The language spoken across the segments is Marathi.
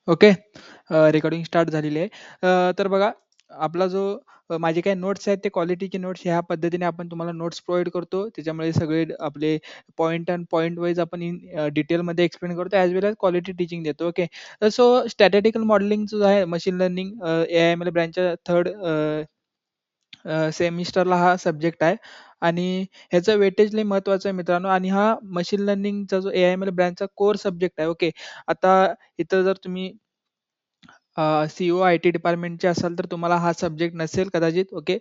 ओके. रेकॉर्डिंग स्टार्ट झालेली आहे. तर बघा आपला जो माझे काही नोट्स आहेत ते क्वालिटीचे नोट्स ह्या पद्धतीने आपण तुम्हाला नोट्स प्रोव्हाईड करतो. त्याच्यामुळे सगळे आपले पॉइंट अँड पॉइंट वाईज आपण डिटेलमध्ये एक्सप्लेन करतो ॲज वेल एज क्वालिटी टीचिंग देतो. ओके. सो स्टॅटिस्टिकल मॉडेलिंग जो आहे मशीन लर्निंग एआय-एमएल ब्रँचच्या थर्ड सेमिस्टरला हा सब्जेक्ट आहे आणि ह्याचं वेटेज लई महत्त्वाचं आहे मित्रांनो आणि हा मशीन लर्निंगचा जो एआय-एमएल ब्रँचचा कोर सब्जेक्ट आहे. ओके. आता इथं जर तुम्ही सी-ई-ओ आय-टी डिपार्टमेंटचे असाल तर तुम्हाला हा सब्जेक्ट नसेल कदाचित. ओके.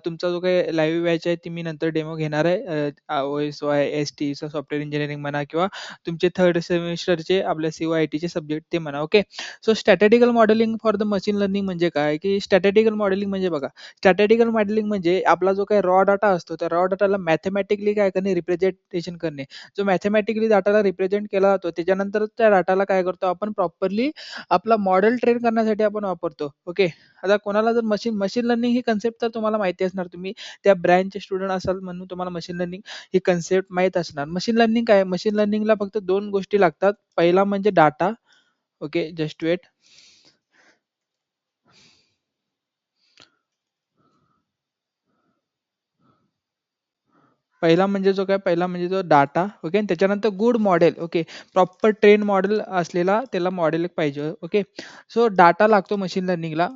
तुमचा जो काही लाईव्ह बॅच आहे ती मी नंतर डेमो घेणार आहे. ओ-एस-वाय, एस-टीचं सॉफ्टवेअर इंजिनिअरिंग म्हणा किंवा तुमचे थर्ड सेमिस्टरचे आपल्या सी-ई-ओ आय-टीचे सब्जेक्ट ते म्हणा. Okay. So statistical modelling for the machine learning म्हणजे काय, की स्टॅटिस्टिकल मॉडेलिंग म्हणजे बघा, स्टॅटिस्टिकल मॉडेलिंग म्हणजे आपला जो काही रॉ डाटा असतो, त्या रॉ डाटाला मॅथेमॅटिकली काय करणे, रिप्रेझेंटेशन करणे. जो मॅथेमॅटिकली डाटाला रिप्रेझेंट केला जातो, त्याच्यानंतर त्या डाटाला काय करतो आपण प्रॉपरली आपला मॉडेल ट्रेन करण्यासाठी आपण वापरतो. ओके. आता कोणाला जर मशीन मशीन लर्निंग ही कन्सेप्ट तर तुम्हाला माहिती असणार. तुम्ही त्या ब्रँचचे स्टुडंट असाल म्हणून तुम्हाला मशीन लर्निंग ही कन्सेप्ट माहीत असणार. मशीन लर्निंग काय आहे? मशीन लर्निंगला फक्त 2 गोष्टी लागतात. पहिला म्हणजे डाटा. ओके. Just weight. पहिला म्हणजे जो डाटा. ओके. आणि त्याच्यानंतर good model. Okay. Proper train model असलेला त्याला मॉडेल पाहिजे. ओके. सो डाटा लागतो मशीन लर्निंगला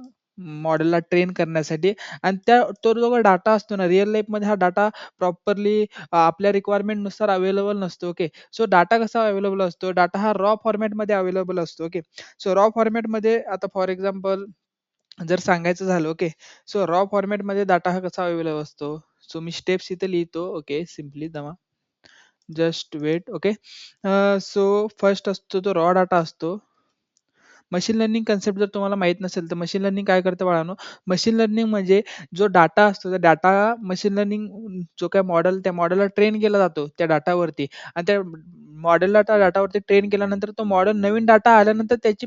मॉडेलला ट्रेन करण्यासाठी आणि तो जो डाटा असतो ना रिअल लाईफमध्ये हा डाटा प्रॉपरली आपल्या रिक्वायरमेंटनुसार अवेलेबल नसतो. ओके. सो डाटा कसा अवेलेबल असतो? डाटा हा रॉ फॉर्मॅटमध्ये अवेलेबल असतो. ओके. सो रॉ फॉर्मॅटमध्ये आता फॉर एक्झाम्पल जर सांगायचं झालं. ओके. सो रॉ फॉर्मॅटमध्ये डाटा हा कसा अवेलेबल असतो? सो मी स्टेप्स इथे लिहितो. ओके. सिम्पली दमा just wait. Okay. So first असतो तो रॉ डाटा असतो. मशीन लर्निंग कन्सेप्ट जर तुम्हाला माहीत नसेल, तर मशीन लर्निंग काय करतं बाळांनो, मशीन लर्निंग म्हणजे जो डाटा असतो, त्या डाटा मशीन लर्निंग जो काही मॉडेल त्या मॉडेलला ट्रेन केला जातो त्या डाटावरती आणि त्या मॉडेलला त्या डाटावरती ट्रेन केल्यानंतर तो मॉडेल नवीन डाटा आल्यानंतर त्याची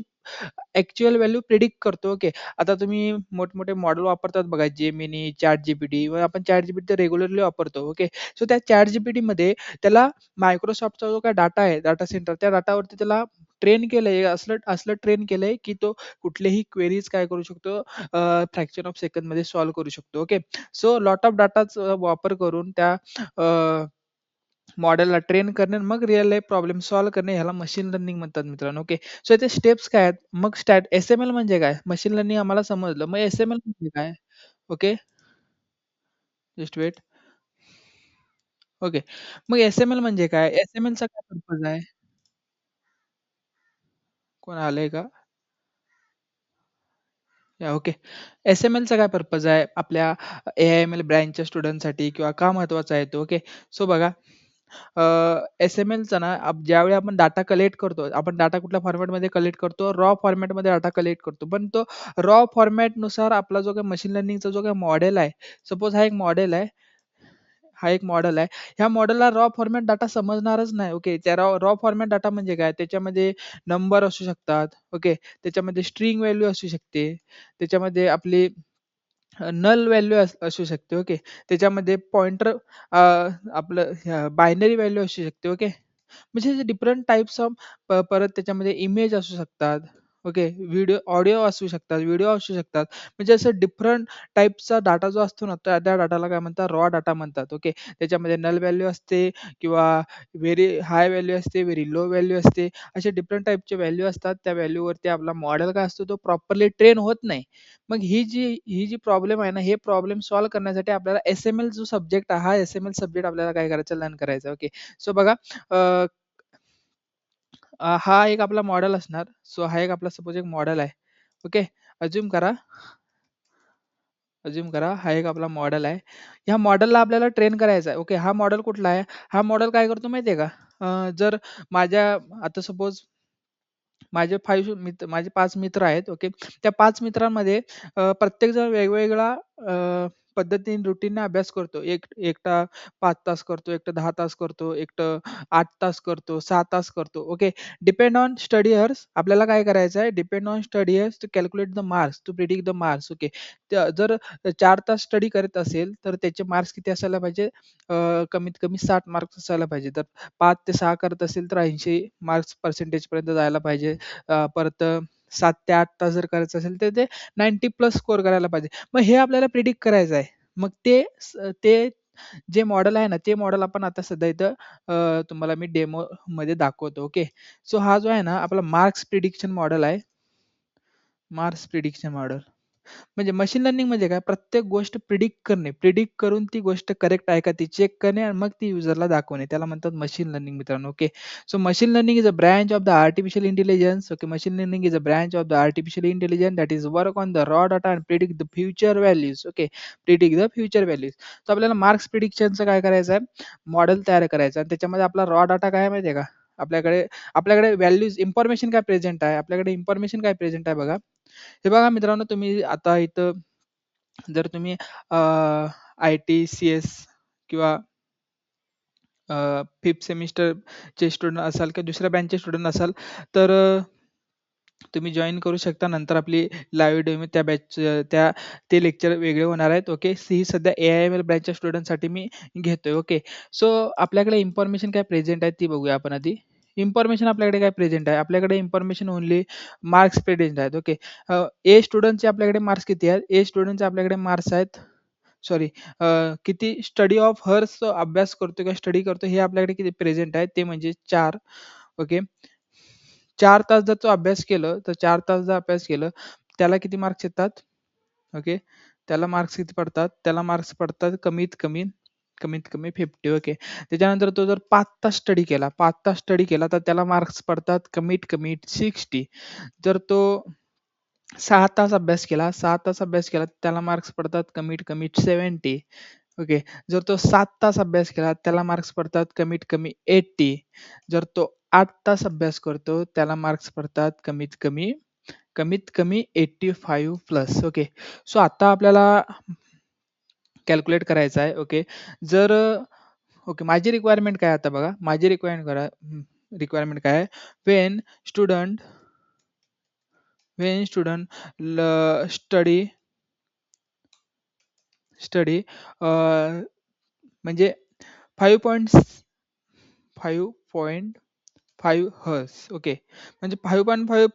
ॲक्चुअल व्हॅल्यू प्रिडिक्ट करतो. ओके. आता तुम्ही मोठमोठे मॉडेल वापरतात बघा Gemini, ChatGPT व आपण ChatGPT तर रेग्युलरली वापरतो. ओके. सो त्या ChatGPTमध्ये त्याला Microsoftचा जो काही डाटा आहे, डाटा सेंटर त्या डाटावरती त्याला ट्रेन केलंय, असलं असलं ट्रेन केलंय, की तो कुठलेही क्वेरीज काय करू शकतो, फ्रॅक्शन ऑफ सेकंडमध्ये सॉल्व्ह करू शकतो. ओके. सो लॉट ऑफ डाटाचा वापर करून त्या मॉडेलला ट्रेन करणे, मग रिअल लाईफ प्रॉब्लेम सॉल्व्ह करणे ह्याला मशीन लर्निंग म्हणतात मित्रांनो. ओके. सो याचे स्टेप्स काय आहेत? मग एस-एम-एल म्हणजे काय? मशीन लर्निंग आम्हाला समजलं. मग एस-एम-एल म्हणजे काय? ओके. Just wait. ओके. मग एस-एम-एल म्हणजे काय? एस-एम-एलचा काय पर्पज आहे? कोण आलंय का? या ओके. एस-एम-एलचा काय पर्पज आहे आपल्या ए-आय-एम-एल ब्रँचच्या स्टुडंटसाठी किंवा का महत्त्वाचा आहे तो? ओके. सो बघा एस-एम-एलचा ना ज्यावेळी आपण डाटा कलेक्ट करतो, आपण डाटा कुठल्या फॉर्मॅटमध्ये कलेक्ट करतो? रॉ फॉर्मॅटमध्ये डाटा कलेक्ट करतो. पण तो रॉ फॉर्मॅटनुसार आपला जो काही मशीन लर्निंगचा जो काही मॉडेल आहे, सपोज हा एक मॉडेल आहे. ह्या मॉडेलला रॉ फॉर्मॅट डाटा समजणारच नाही. ओके. त्या रॉ रॉ फॉर्मॅट डाटा म्हणजे काय? त्याच्यामध्ये नंबर असू शकतात. ओके. त्याच्यामध्ये स्ट्रिंग व्हॅल्यू असू शकते. त्याच्यामध्ये आपली नल व्हॅल्यू असू शकते. ओके. त्याच्यामध्ये पॉइंटर आपलं बायनरी व्हॅल्यू असू शकते. ओके. म्हणजे डिफरंट टाइप्स ऑफ परत त्याच्यामध्ये इमेज असू शकतात. ओके. ऑडिओ असू शकतात, व्हिडिओ असू शकतात. म्हणजे असं डिफरंट टाइपचा डाटा जो असतो ना, त्या डाटाला काय म्हणतात? रॉ डाटा म्हणतात. ओके. त्याच्यामध्ये नल व्हॅल्यू असते किंवा व्हेरी हाय व्हॅल्यू असते, व्हेरी लो व्हॅल्यू असते. असे डिफरंट टाइपचे व्हॅल्यू असतात. त्या व्हॅल्यूवरती आपला मॉडेल काय असतो, तो प्रॉपरली ट्रेन होत नाही. मग ही जी प्रॉब्लेम आहे ना, हे प्रॉब्लेम सॉल्व्ह करण्यासाठी आपल्याला एस-एम-एल जो सब्जेक्ट आहे, हा एस-एम-एल सब्जेक्ट आपल्याला काय करायचं? लर्न करायचा. ओके. सो बघा अ, हा एक आपला मॉडेल असणार. सो हा एक आपला सपोज एक मॉडेल आहे. ओके. अझ्युम करा हा एक आपला मॉडेल आहे. ह्या मॉडेलला आपल्याला ट्रेन करायचा आहे. ओके. हा मॉडेल कुठला आहे? हा मॉडेल काय करतो माहिती आहे का? जर माझ्या आता सपोज माझे 5 मित्र आहेत. ओके. त्या 5 मित्रांमध्ये प्रत्येकजण वेगवेगळा पद्धतीने रुटीनने अभ्यास करतो. एकटा 5 तास करतो, एकटा 10 तास करतो, एकटं 8 तास करतो, 6 तास करतो. Okay. Depend on study hours आपल्याला काय करायचं आहे, depend on study hours to calculate the marks, to predict the marks. Okay. जर 4 तास स्टडी करत असेल, तर त्याचे मार्क्स किती असायला पाहिजे? कमीत कमी 60 मार्क्स असायला पाहिजे. तर 5 ते 6 करत असेल, तर 80 मार्क्स पर्सेंटेजपर्यंत जायला पाहिजे. परत 7 ते 8 तास जर करायचं असेल तर ते 90 प्लस स्कोर करायला पाहिजे. मग हे आपल्याला प्रिडिक्ट करायचं आहे. मग ते जे मॉडेल आहे ना, ते मॉडेल आपण आता सध्या इथं तुम्हाला मी डेमोमध्ये दाखवतो. ओके. सो हा जो आहे ना आपला मार्क्स प्रिडिक्शन मॉडेल आहे. Marks prediction model. म्हणजे मशीन लर्निंग म्हणजे काय? प्रत्येक गोष्ट प्रिडिक्ट करणे. प्रिडिक्ट करून ती गोष्ट करेक्ट आहे का ती चेक करणे आणि मग ती युजरला दाखवणे. त्याला म्हणतात मशीन लर्निंग मित्रांनो. Okay. So machine learning is a branch of the artificial intelligence. Okay. Machine learning is a branch of the artificial intelligence that is work on the raw data and predict the future values. Okay. Predict the future values. तर आपल्याला मार्क्स प्रिडिक्शनचं काय करायचं आहे? मॉडेल तयार करायचं आहे आणि त्याच्यामध्ये आपला रॉ डाटा काय आहे माहिती आहे का? आपल्याकडे व्हॅल्यूज इन्फॉर्मेशन काय प्रेझेंट आहे? आपल्याकडे इन्फॉर्मेशन काय प्रेझेंट आहे बघा. हे बघा मित्रांनो, तुम्ही आता इथं जर तुम्ही आय-टी, सी-एस किंवा फिफ्थ सेमिस्टरचे स्टुडंट असाल किंवा दुसऱ्या ब्रँचचे स्टुडंट असाल, तर तुम्ही जॉइन करू शकता. नंतर आपली लाईव्ह डेमो ते लेक्चर वेगळे होणार आहेत. ओके. ही सध्या ए-आय-एम-एल ब्रँचच्या स्टुडंटसाठी मी घेतोय. ओके. सो आपल्याकडे इन्फॉर्मेशन काय प्रेझेंट आहे ती बघूया आपण आधी. इन्फॉर्मेशन आपल्याकडे काय प्रेझेंट आहे? आपल्याकडे इन्फॉर्मेशन ओन्ली मार्क्स प्रेझेंट आहेत. ओके. ए स्टुडंटचे आपल्याकडे मार्क्स किती आहेत? ए स्टुडंटचे आपल्याकडे मार्क्स आहेत, सॉरी, किती स्टडी ऑफ हर्स अभ्यास करतो किंवा स्टडी करतो हे आपल्याकडे किती प्रेझेंट आहे ते म्हणजे 4. ओके. 4 तास जर तो अभ्यास केलं, तर 4 तास जर अभ्यास केलं, त्याला किती मार्क्स येतात? ओके. त्याला मार्क्स किती पडतात? त्याला मार्क्स पडतात कमीत कमी 50. ओके. त्याच्यानंतर तो जर 5 तास स्टडी केला, 5 तास स्टडी केला, तर त्याला मार्क्स पडतात कमीत कमी 60. जर तो 6 तास अभ्यास केला, 6 तास अभ्यास केला, त्याला मार्क्स पडतात कमीत कमी 70. ओके. जर तो 7 तास अभ्यास केला, त्याला मार्क्स पडतात कमीत कमी 80. जर तो 8 तास अभ्यास करतो, त्याला मार्क्स पडतात कमीत कमी 85 प्लस. ओके. सो आता आपल्याला कॅल्क्युलेट करायचं आहे. ओके. जर ओके, माझी रिक्वायरमेंट काय आहे आता बघा. माझी रिक्वायरमेंट काय आहे? व्हेन स्टुडंट स्टडी म्हणजे 5.5 हर्स. ओके. म्हणजे 5.5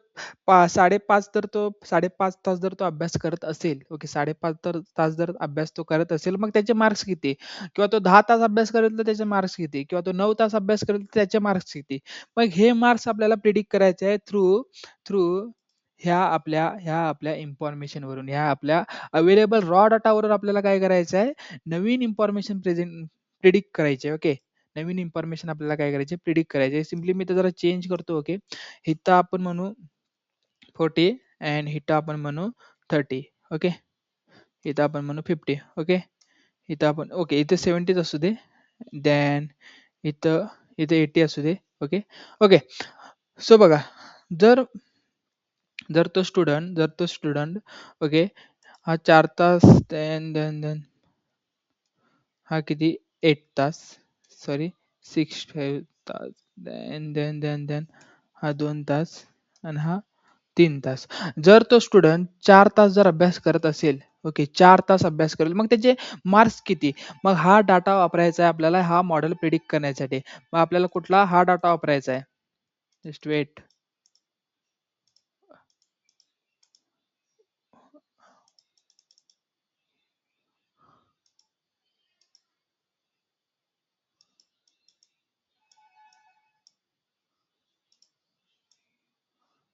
5.5 तर तो 5.5 तास जर तो अभ्यास करत असेल, ओके, 5.5 तास जर अभ्यास तो करत असेल, मग त्याचे मार्क्स किती? किंवा तो 10 तास अभ्यास करेल तर त्याचे मार्क्स किती? किंवा तो 9 तास अभ्यास करेल तर त्याचे मार्क्स किती? मग हे मार्क्स आपल्याला प्रिडिक्ट करायचे आहे थ्रू थ्रू ह्या आपल्या इन्फॉर्मेशनवरून, ह्या आपल्या अवेलेबल रॉ डाटावरून आपल्याला काय करायचं आहे? नवीन इन्फॉर्मेशन प्रिडिक्ट करायची आहे. ओके. नवीन इन्फॉर्मेशन आपल्याला काय करायचे? प्रिडिक्ट करायचे. सिम्पली मी तर जरा चेंज करतो. ओके. इथं आपण म्हणू 40 अँड इथं आपण म्हणू 30. ओके. इथं आपण म्हणू 50. ओके. इथं आपण ओके, इथे 70 असू दे. देन इथं इथे 80 असू दे. ओके. ओके. सो बघा, जर जर तो स्टुडंट ओके, हा 4 तास, देन हा किती 8 तास, सॉरी 6 तास, देन हा 2 तास आणि हा 3 तास. जर तो स्टुडंट 4 तास जर अभ्यास करत असेल, ओके, 4 तास अभ्यास करेल, मग त्याचे मार्क्स किती? मग हा डाटा वापरायचा आहे आपल्याला हा मॉडेल प्रिडिक्ट करण्यासाठी. मग आपल्याला कुठला हा डाटा वापरायचा आहे? Just wait.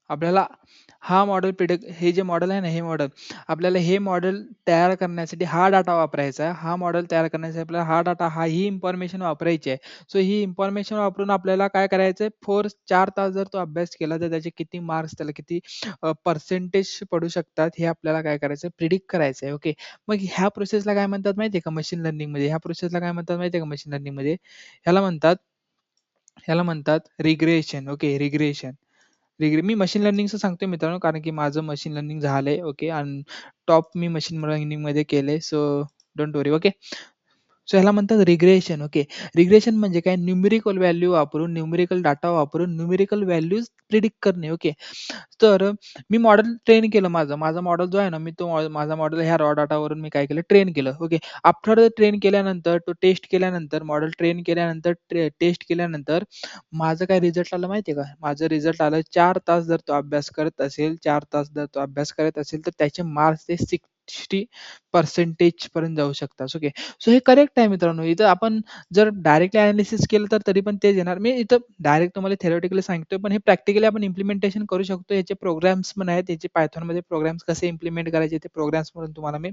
आपल्याला हा मॉडेल हे जे मॉडेल आहे ना, हे मॉडेल तयार करण्यासाठी हा डाटा वापरायचा आहे. हा मॉडेल तयार करण्यासाठी आपल्याला हा डाटा, ही इन्फॉर्मेशन वापरायची आहे. सो ही इन्फॉर्मेशन वापरून आपल्याला काय करायचं आहे? 4 तास जर तो अभ्यास केला, तर त्याचे किती मार्क्स, त्याला किती पर्सेंटेज पडू शकतात, हे आपल्याला काय करायचं? प्रिडिक्ट करायचं आहे. ओके. मग ह्या प्रोसेसला काय म्हणतात माहिती आहे का मशीन लर्निंगमध्ये? ह्या प्रोसेसला काय म्हणतात माहिती आहे का मशीन लर्निंगमध्ये? ह्याला म्हणतात ह्याला म्हणतात रिग्रेशन. ओके. मी मशीन लर्निंगचं सांगतोय मित्रांनो, कारण की माझं मशीन लर्निंग झालंय. ओके. आणि टॉप मी मशीन लर्निंगमध्ये केलंय. So don't worry. Okay. So ह्याला म्हणतात रिग्रेशन. ओके. रिग्रेशन म्हणजे काय? न्यूमेरिकल व्हॅल्यू वापरून, न्यूमेरिकल डाटा वापरून न्यूमेरिकल व्हॅल्यूज प्रिडिक्ट करणे. ओके. तर मी मॉडेल ट्रेन केलं माझं. माझा मॉडेल जो आहे ना, मी तो माझा मॉडेल ह्या रॉ डाटावरून मी काय केलं, ट्रेन केलं. ओके. आफ्टर ट्रेन केल्यानंतर, तो टेस्ट केल्यानंतर, मॉडेल ट्रेन केल्यानंतर, टेस्ट केल्यानंतर माझं काय रिझल्ट आलं माहिती आहे का? माझं रिझल्ट आलं 4 तास जर तो अभ्यास करत असेल, 4 तास जर तो अभ्यास करत असेल, तर त्याचे मार्क्स ते 60% पर्यंत जाऊ शकतात. ओके. सो हे करेक्ट आहे मित्रांनो. इथं आपण जर डायरेक्टली एनालिसिस केलं तर तरी पण तेच येणार. मी इथं डायरेक्ट तुम्हाला थेरॉटिकली सांगतोय, पण हे प्रॅक्टिकली आपण इम्प्लिमेंटेशन करू शकतो. याचे प्रोग्राम्स पण आहेत. याचे Pythonमध्ये प्रोग्राम्स कसे इम्प्लिमेंट करायचे ते प्रोग्राम्स म्हणून तुम्हाला मी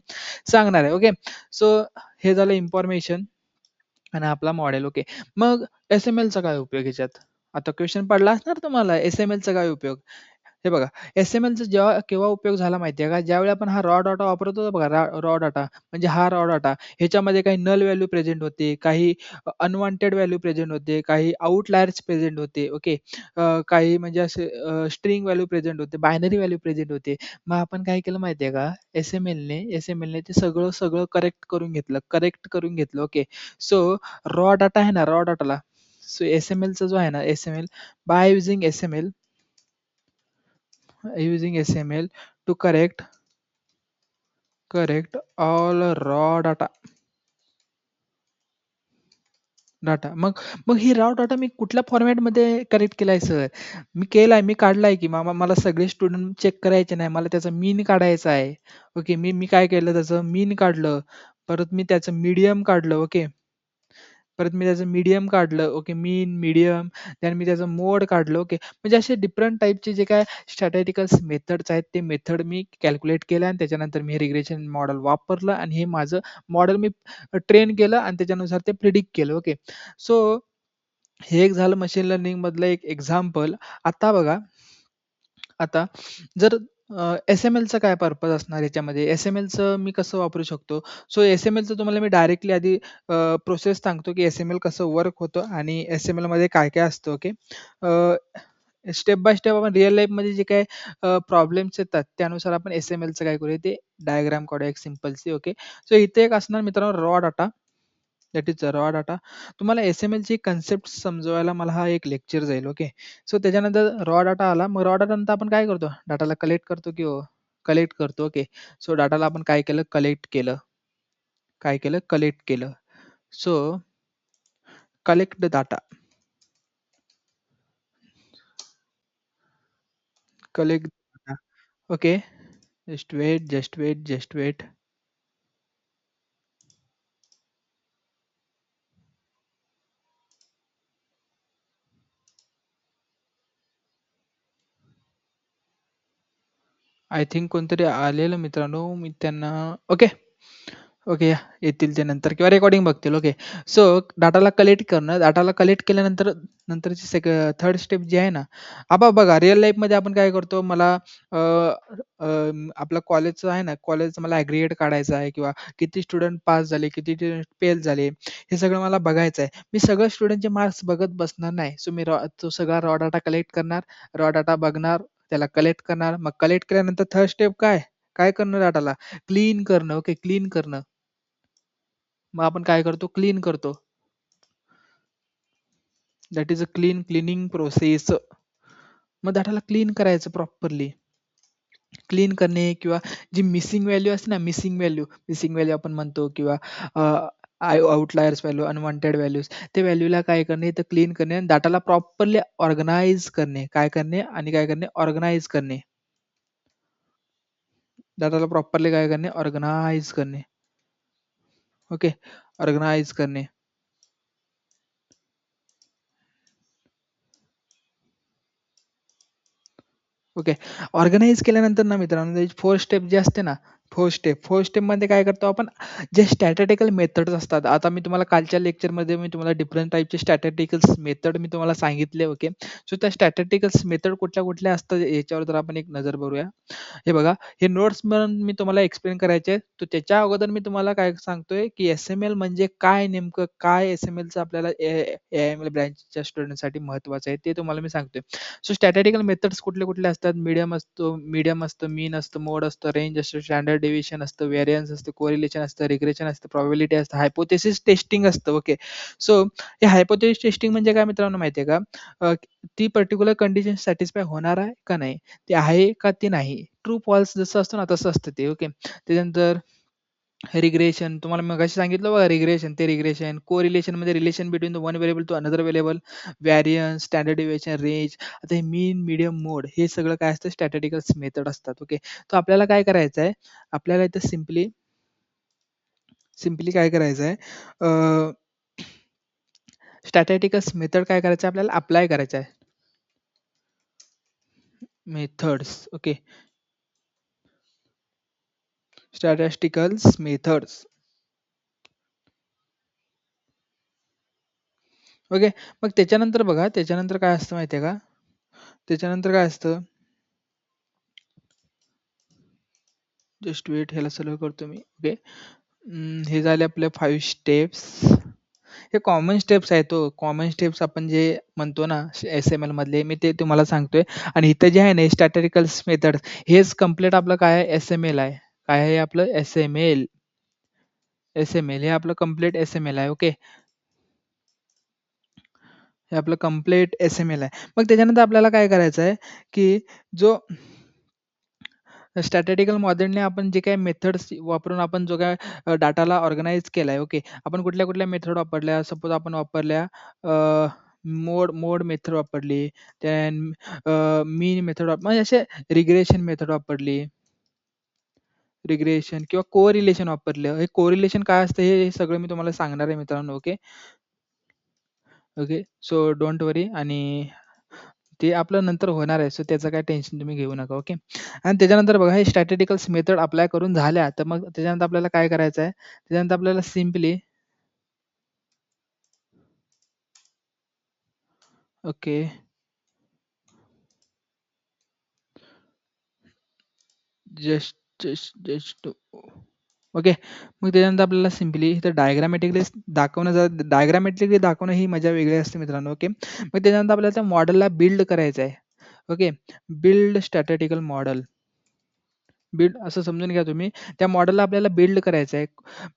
सांगणार आहे. ओके. सो हे झालं इन्फॉर्मेशन आणि आपला मॉडेल. ओके. मग एस-एम-एलचा काय उपयोग ह्याच्यात? आता क्वेशन पडला असणार तुम्हाला, एस-एम-एलचा काय उपयोग? हे बघा, एस-एम-एलचा जेव्हा केव्हा उपयोग झाला माहिती आहे का? ज्यावेळी आपण हा रॉ डाटा वापरत होतो बघा, रॉ डाटा म्हणजे हा रॉ डाटा ह्याच्यामध्ये काही नल व्हॅल्यू प्रेझेंट होते, काही अनवॉन्टेड व्हॅल्यू प्रेझेंट होते, काही आउटलायर्स प्रेझेंट होते. ओके. काही म्हणजे असे स्ट्रिंग व्हॅल्यू प्रेझेंट होते, बायनरी व्हॅल्यू प्रेझेंट होते. मग आपण काय केलं माहिती आहे का? एस-एम-एलने ते सगळं सगळं करेक्ट करून घेतलं. ओके. सो रॉ डाटा आहे ना, रॉ डाटाला सो एस-एम-एलचा जो आहे ना, S-M-L by using S-M-L using SML to correct all raw data. मग ही रॉ डाटा मी कुठल्या फॉर्मॅटमध्ये करेक्ट केलाय सर? मी केलाय, मी काढलाय की मला सगळे स्टुडंट चेक करायचे नाही. मला त्याचा मीन काढायचा आहे. ओके. मी मी काय केलं, त्याचं मीन काढलं. परत मी त्याचं मीडियम काढलं. ओके. परत मी त्याचं मीडियम काढलं. ओके. मीन, मीडियम, त्यानंतर मी त्याचं मोड काढलं. ओके. म्हणजे असे डिफरंट टाइपचे जे काय स्ट्रॅटेजिकल मेथड्स आहेत, ते मेथड मी कॅल्क्युलेट केल्या आणि त्याच्यानंतर मी रिग्रेशन मॉडेल वापरलं आणि हे माझं मॉडेल मी ट्रेन केलं आणि त्याच्यानुसार ते प्रिडिक्ट केलं. ओके. सो हे एक झालं मशीन लर्निंग मधलं एक एक्झाम्पल. आता बघा, आता जर एस-एम-एलचा काय पर्पज असणार याच्यामध्ये? एस-एम-एलचं मी कसं वापरू शकतो? सो एस-एम-एलचं तुम्हाला मी डायरेक्टली आधी प्रोसेस सांगतो, की एस-एम-एल कसं वर्क होतं आणि एस-एम-एलमध्ये काय-काय असतं. ओके. स्टेप बाय स्टेप आपण रिअल लाईफमध्ये जे काही प्रॉब्लेम्स येतात, त्यानुसार आपण एस-एम-एलचं काय करूया, ते डायग्राम काढूया एक सिंपलची. ओके. सो इथे एक असणार मित्रांनो raw data, that is raw data. तुम्हाला एस-एम-एलची कन्सेप्ट समजवायला मला हा एक लेक्चर जाईल. ओके. सो त्याच्यानंतर रॉ डाटा आला. मग रॉ डाटा नंतर आपण काय करतो? डाटाला कलेक्ट करतो की हो? कलेक्ट करतो. ओके. सो डाटाला आपण काय केलं? कलेक्ट केलं. काय केलं? कलेक्ट केलं. So collect the data. Collect data. Okay. Just wait. I think कोणतरी आलेलं मित्रांनो. मी त्यांना ओके. ओके. येतील ते नंतर किंवा रेकॉर्डिंग बघतील. ओके. सो डाटाला कलेक्ट करणं. डाटाला कलेक्ट केल्यानंतर नंतरची थर्ड स्टेप जी आहे ना, बघा रिअल लाईफमध्ये आपण काय करतो, मला अ, अ, आपलं कॉलेजचं आहे ना, कॉलेजचं मला ॲग्रीगेट काढायचं आहे किंवा किती स्टुडंट पास झाले, किती स्टुडंट फेल झाले, हे सगळं मला बघायचं आहे. मी सगळं स्टुडंटचे मार्क्स बघत बसणार नाही. सो मी तो सगळा रॉ डाटा कलेक्ट करणार, रॉ डाटा बघणार, त्याला कलेक्ट करणार. मग कलेक्ट केल्यानंतर थर्ड स्टेप काय? काय करणं डाटाला? क्लीन करणं. ओके. क्लीन करणं. मग आपण काय करतो? क्लीन करतो. That is a cleaning process. मग डाटाला क्लीन करायचं प्रॉपरली. क्लीन करणे किंवा जी मिसिंग व्हॅल्यू असते ना, मिसिंग व्हॅल्यू आपण म्हणतो किंवा आउटलायर्स व्हॅल्यू, अनवॉन्टेड व्हॅल्यूज, ते व्हॅल्यूला काय करणे, तर क्लीन करणे आणि डाटाला प्रॉपरली ऑर्गनाइज करणे. काय करणे आणि काय करणे? ऑर्गनाइज करणे. डाटाला प्रॉपरली काय करणे? ऑर्गनाइज करणे. ओके. ऑर्गनाइज करणे. ओके. ऑर्गनाइज केल्यानंतर ना मित्रांनो, त्याची 4 स्टेप जी असते ना, 4 स्टेपमध्ये काय करतो आपण, जे स्ट्रॅटेजिकल मेथड्स असतात. आता मी तुम्हाला कालच्या लेक्चरमध्ये मी तुम्हाला डिफरंट टाइपचे स्ट्रॅटेजिकल मेथड मी तुम्हाला सांगितले. ओके. सो त्या स्ट्रॅटेजिकल मेथड कुठल्या-कुठल्या असतात याच्यावर जर आपण एक नजर मारूया. हे बघा, हे नोट्स म्हणून मी तुम्हाला एक्सप्लेन करायचे आहेत. तर त्याच्या अगोदर मी तुम्हाला काय सांगतोय, की एस-एम-एल म्हणजे काय नेमकं काय एस-एम-एलचं आपल्याला ए-आय-एम-एल ब्रँचच्या स्टुडंटसाठी महत्त्वाचं आहे, ते तुम्हाला मी सांगतोय. सो स्ट्रॅटेजिकल मेथड्स कुठले-कुठले असतात? मीडियम असतं, मीन असतं, मोड असतं, रेंज असतं, स्टँडर्ड डेव्हिएशन असतं, व्हेरियन्स असतं, कोरिलेशन असतं, रिग्रेशन असतं, प्रोबॅबिलिटी असतं, हायपोथेसिस टेस्टिंग असतं. ओके. सो हे हायपोथेसिस टेस्टिंग म्हणजे काय मित्रांनो माहिती आहे का? ती पर्टिक्युलर कंडिशन सॅटिस्फाय होणार आहे का नाही, ते आहे का ते नाही, ट्रू फॉल्स जसं असतं ना तसं असतं ते. ओके. त्याच्यानंतर रिग्रेशन तुम्हाला मगाशी सांगितलं बघा, रिग्रेशन ते रिग्रेशन, कोरिलेशन म्हणजे relation between the one variable to another variable, variance, standard deviation, range. आता हे मीन, मीडियम, मोड हे सगळं काय असतं, स्टॅटिस्टिकल मेथड असतात. ओके. तर आपल्याला काय करायचं आहे, आपल्याला इथं सिम्पली सिम्पली काय करायचं आहे, स्टॅटिस्टिकल मेथड काय करायचं आहे, आपल्याला अप्लाय करायचं आहे. Methods. Okay. Statistical methods. Okay. मग त्याच्यानंतर बघा, त्याच्यानंतर काय असतं माहिती आहे का? त्याच्यानंतर काय असतं, जस्ट वेट, ह्याला सलग करतो मी. ओके. हे झाले आपले 5 स्टेप्स. हे कॉमन स्टेप्स आहेत. तो कॉमन स्टेप्स आपण जे म्हणतो ना एस-एम-एल मधले, मी ते तुम्हाला सांगतोय. आणि इथं जे आहे ना स्टॅटिस्टिकल मेथड, हेच कंप्लीट आपलं काय आहे, एस-एम-एल आहे. काय आहे आपलं, एस-एम-एल. एस-एम-एल हे आपलं कंप्लीट एस-एम-एल आहे. ओके. हे आपलं कंप्लीट एस-एम-एल आहे. मग त्याच्यानंतर आपल्याला काय करायचं आहे, की जो स्टॅटिस्टिकल मॉडेलने आपण जे काही मेथड्स वापरून आपण जो काय डाटाला ऑर्गनाइज केलाय. ओके. आपण कुठल्या मेथड वापरल्या, सपोज आपण वापरल्या मोड मोड मेथड वापरली, देन मीन मेथड म्हणजे असे रिग्रेशन मेथड वापरली, रिग्रेशन किंवा कोरिलेशन वापरलं. हे कोरिलेशन काय असतं हे सगळं मी तुम्हाला सांगणार आहे मित्रांनो. ओके. ओके. सो डोंट वरी. आणि ते आपलं नंतर होणार आहे. सो त्याचं काही टेन्शन तुम्ही घेऊ नका. ओके. आणि त्याच्यानंतर बघा, हे स्टॅटिस्टिकल मेथड अप्लाय करून झाल्या, तर मग त्याच्यानंतर आपल्याला काय करायचं आहे, त्याच्यानंतर आपल्याला simply okay. Just just just okay. मग त्याच्यानंतर आपल्याला सिम्पली इथं डायग्रामॅटिकली दाखवणं ही मजा वेगळी असते मित्रांनो. ओके. मग त्याच्यानंतर आपल्याला त्या मॉडेलला बिल्ड करायचं आहे. Okay. Build statistical model. Build असं समजून घ्या तुम्ही. त्या मॉडेलला आपल्याला बिल्ड करायचं आहे.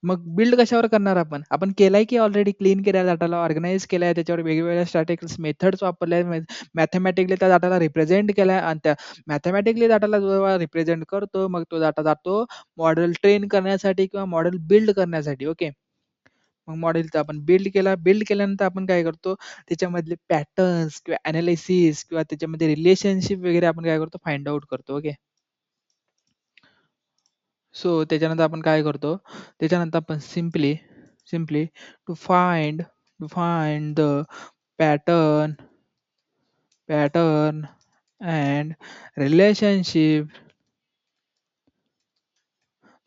मग बिल्ड कशावर करणार आपण? आपण केलाय की ऑलरेडी क्लीन केलाय डाटाला, ऑर्गनाइज केलाय, त्याच्यावर वेगवेगळ्या स्टॅटिस्टिक्स मेथड्स वापरल्या, मॅथेमॅटिकली त्या डाटाला रिप्रेझेंट केलाय, आणि त्या मॅथेमॅटिकली डाटाला जेव्हा रिप्रेझेंट करतो, मग तो डाटा जातो मॉडेल ट्रेन करण्यासाठी किंवा मॉडेल बिल्ड करण्यासाठी. ओके. मग मॉडेलचा आपण बिल्ड केला. बिल्ड केल्यानंतर आपण काय करतो, त्याच्यामधले पॅटर्न्स किंवा एनालिसिस किंवा त्याच्यामध्ये रिलेशनशिप वगैरे आपण काय करतो, फाइंड आउट करतो. ओके. सो त्याच्यानंतर आपण काय करतो, त्याच्यानंतर आपण simply simply to find the pattern pattern and relationship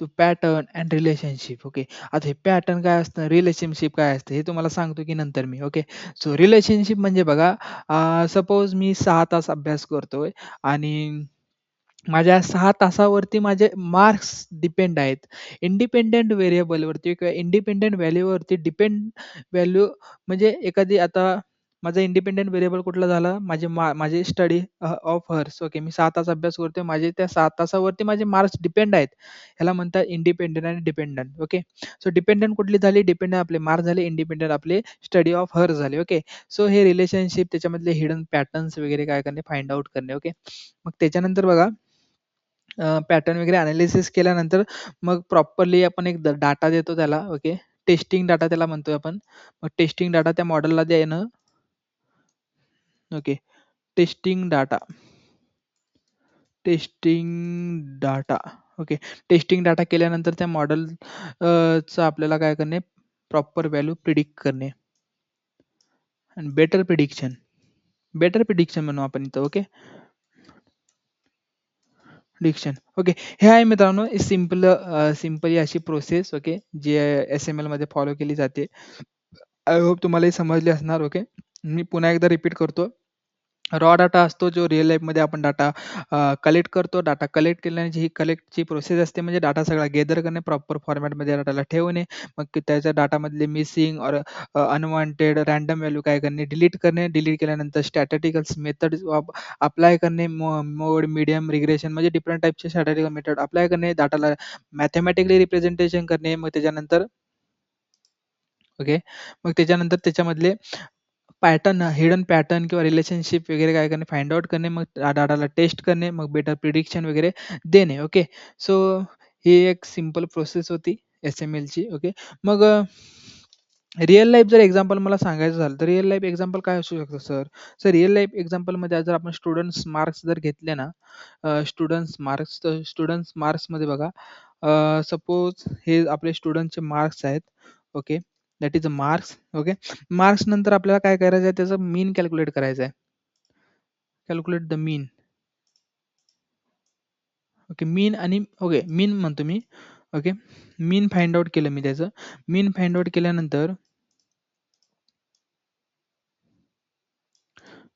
to pattern and relationship. Okay. आता हे पॅटर्न काय असतं, रिलेशनशिप काय असतं, हे तुम्हाला सांगतो की नंतर मी. ओके. सो रिलेशनशिप म्हणजे बघा, सपोज मी 6 तास अभ्यास करतोय आणि माझ्या 6 तासावरती माझे मार्क्स डिपेंड आहेत. इंडिपेंडंट व्हेरिएबलवरती किंवा इंडिपेंडंट व्हॅल्यूवरती व्हॅल्यू म्हणजे एखादी, आता माझा इंडिपेंडंट व्हेरिएबल कुठला झाला? माझे स्टडी ऑफ हर्स. ओके. मी 6 तास अभ्यास करतोय. माझे त्या 6 तासावरती माझे मार्क्स डिपेंड आहेत. ह्याला म्हणतात इंडिपेंडंट आणि डिपेंडंट. ओके. सो डिपेंडंट कुठली झाली? डिपेंडंट आपले मार्क्स झाले, इंडिपेंडंट आपले स्टडी ऑफ हर्स झाले. ओके. सो हे रिलेशनशिप, त्याच्यामधले हिडन पॅटर्न्स वगैरे काय करणे, फाइंड आउट करणे. ओके. मग त्याच्यानंतर बघा, पॅटर्न वगैरे एनालिसिस केल्यानंतर मग प्रॉपरली आपण एक डाटा देतो त्याला. ओके. टेस्टिंग डाटा त्याला म्हणतोय आपण. मग टेस्टिंग डाटा त्या मॉडेलला देणं. Okay. Testing data testing data okay. Testing data केल्यानंतर त्या मॉडेल चं आपल्याला काय करणे, प्रॉपर व्हॅल्यू प्रिडिक्ट करणे आणि बेटर प्रिडिक्शन म्हणू आपण इथं. ओके. डिक्शन. ओके. हे आहे मित्रांनो सिंपल अशी प्रोसेस. ओके. जी एस-एम-एल मध्ये फॉलो केली जाते. आय होप तुम्हाला हे समजले असणार. ओके. मी पुन्हा एकदा रिपीट करतो. रॉ डाटा असतो जो रिअल लाईफमध्ये आपण डाटा कलेक्ट करतो. डाटा कलेक्ट केल्याने ही कलेक्टची प्रोसेस असते म्हणजे डाटा सगळा गेदर करणे, प्रॉपर फॉर्मॅटमध्ये डाटाला ठेवणे, मग त्याच्या डाटामधले मिसिंग और अनवॉन्टेड रँडम व्हॅल्यू काय करणे, डिलीट करणे, डिलीट केल्यानंतर स्टॅटिस्टिकल मेथड अप्लाय करणे, मोड, मीडियम, रिग्रेशन म्हणजे डिफरंट टाइपचे स्टॅटिस्टिकल मेथड अप्लाय करणे, डाटाला मॅथेमॅटिकली रिप्रेझेंटेशन करणे, मग त्याच्यानंतर ओके, मग त्याच्यानंतर त्याच्यामधले पॅटर्न, हिडन पॅटर्न किंवा रिलेशनशिप वगैरे काय करणे, फाइंड आउट करणे, मग डाटाला टेस्ट करणे, मग बेटर प्रिडिक्शन वगैरे देणे. ओके. सो ही एक सिंपल प्रोसेस होती एस-एम-एलची. ओके. मग रिअल लाईफ जर एक्झाम्पल मला सांगायचं झालं, तर रिअल लाईफ एक्झाम्पल काय असू शकतं सर? सर रिअल लाईफ एक्झाम्पलमध्ये जर आपण स्टुडंट्स मार्क्स जर घेतले ना, स्टुडंट्स मार्क्समध्ये बघा, सपोज हे आपले स्टुडंटचे मार्क्स आहेत. Okay. That is a marks. Okay. Marks नंतर आपल्याला काय करायचं आहे, त्याचं मीन कॅल्क्युलेट करायचं आहे. Calculate the mean. ओके. मीन आणि ओके, मीन म्हणतो मी. ओके. मीन फाइंड आउट केलं मी त्याचं. मीन फाइंड आउट केल्यानंतर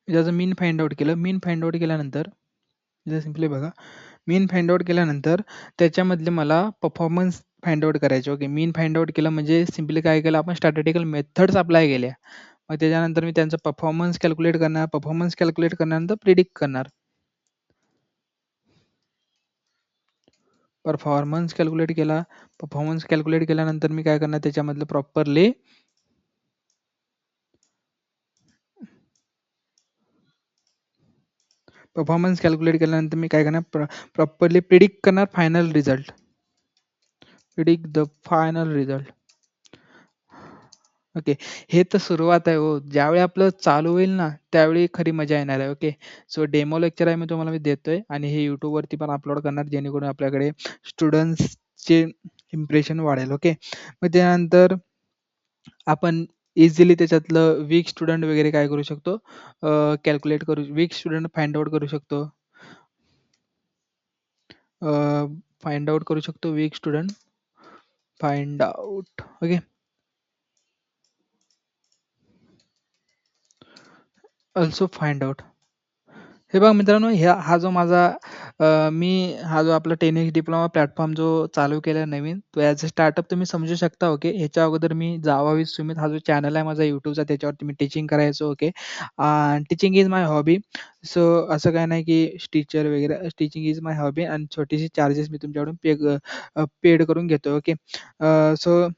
त्याचं मीन फाइंड आउट केलं. मीन फाइंड आउट केल्यानंतर इथं सिम्पली बघा, मीन फाइंड आउट केल्यानंतर त्याच्यामधले मला परफॉर्मन्स फाइंड आउट करायचे. ओके. मीन फाइंड आउट केलं म्हणजे सिम्पली काय केलं आपण, स्टॅटिस्टिकल मेथड्स अप्लाय केल्या. मग त्याच्यानंतर मी त्यांचा परफॉर्मन्स कॅल्क्युलेट करणार. परफॉर्मन्स कॅल्क्युलेट करण्यानंतर प्रिडिक्ट करणार. परफॉर्मन्स कॅल्क्युलेट केला. परफॉर्मन्स कॅल्क्युलेट केल्यानंतर मी काय करणार, त्याच्यामधलं प्रॉपरली परफॉर्मन्स कॅल्क्युलेट केल्यानंतर मी काय करणार, प्रॉपरली प्रिडिक्ट करणार final result. Predict the final result. Okay. हे तर सुरुवात आहे हो. ज्यावेळी आपलं चालू होईल ना, त्यावेळी खरी मजा येणार आहे. ओके. सो डेमो लेक्चर आहे, मी तुम्हाला देतोय आणि हे YouTubeवरती पण अपलोड करणार, जेणेकरून आपल्याकडे स्टुडंट्सचे इम्प्रेशन वाढेल. ओके. मग त्यानंतर आपण इझिली त्याच्यातलं वीक स्टुडंट वगैरे काय करू शकतो, कॅल्क्युलेट करू, वीक स्टुडंट फाइंड आउट करू शकतो. फाइंड आउट करू शकतो weak student. Find out. Okay. Also find out. हे बघा मित्रांनो, हा जो माझा मी हा जो आपला 10x डिप्लोमा प्लॅटफॉर्म जो चालू केला नवीन, तो ॲज अ स्टार्टअप तुम्ही समजू शकता. ओके. ह्याच्या अगोदर मी जावा विथ सुमित हा जो चॅनल आहे माझा YouTubeचा, त्याच्यावरती मी टीचिंग करायचो. Okay. Teaching is my hobby. So असं काही नाही की टीचर वगैरे, टीचिंग इज माय हॉबी आणि छोटीशी चार्जेस मी तुमच्याकडून पेड करून घेतो. ओके. सो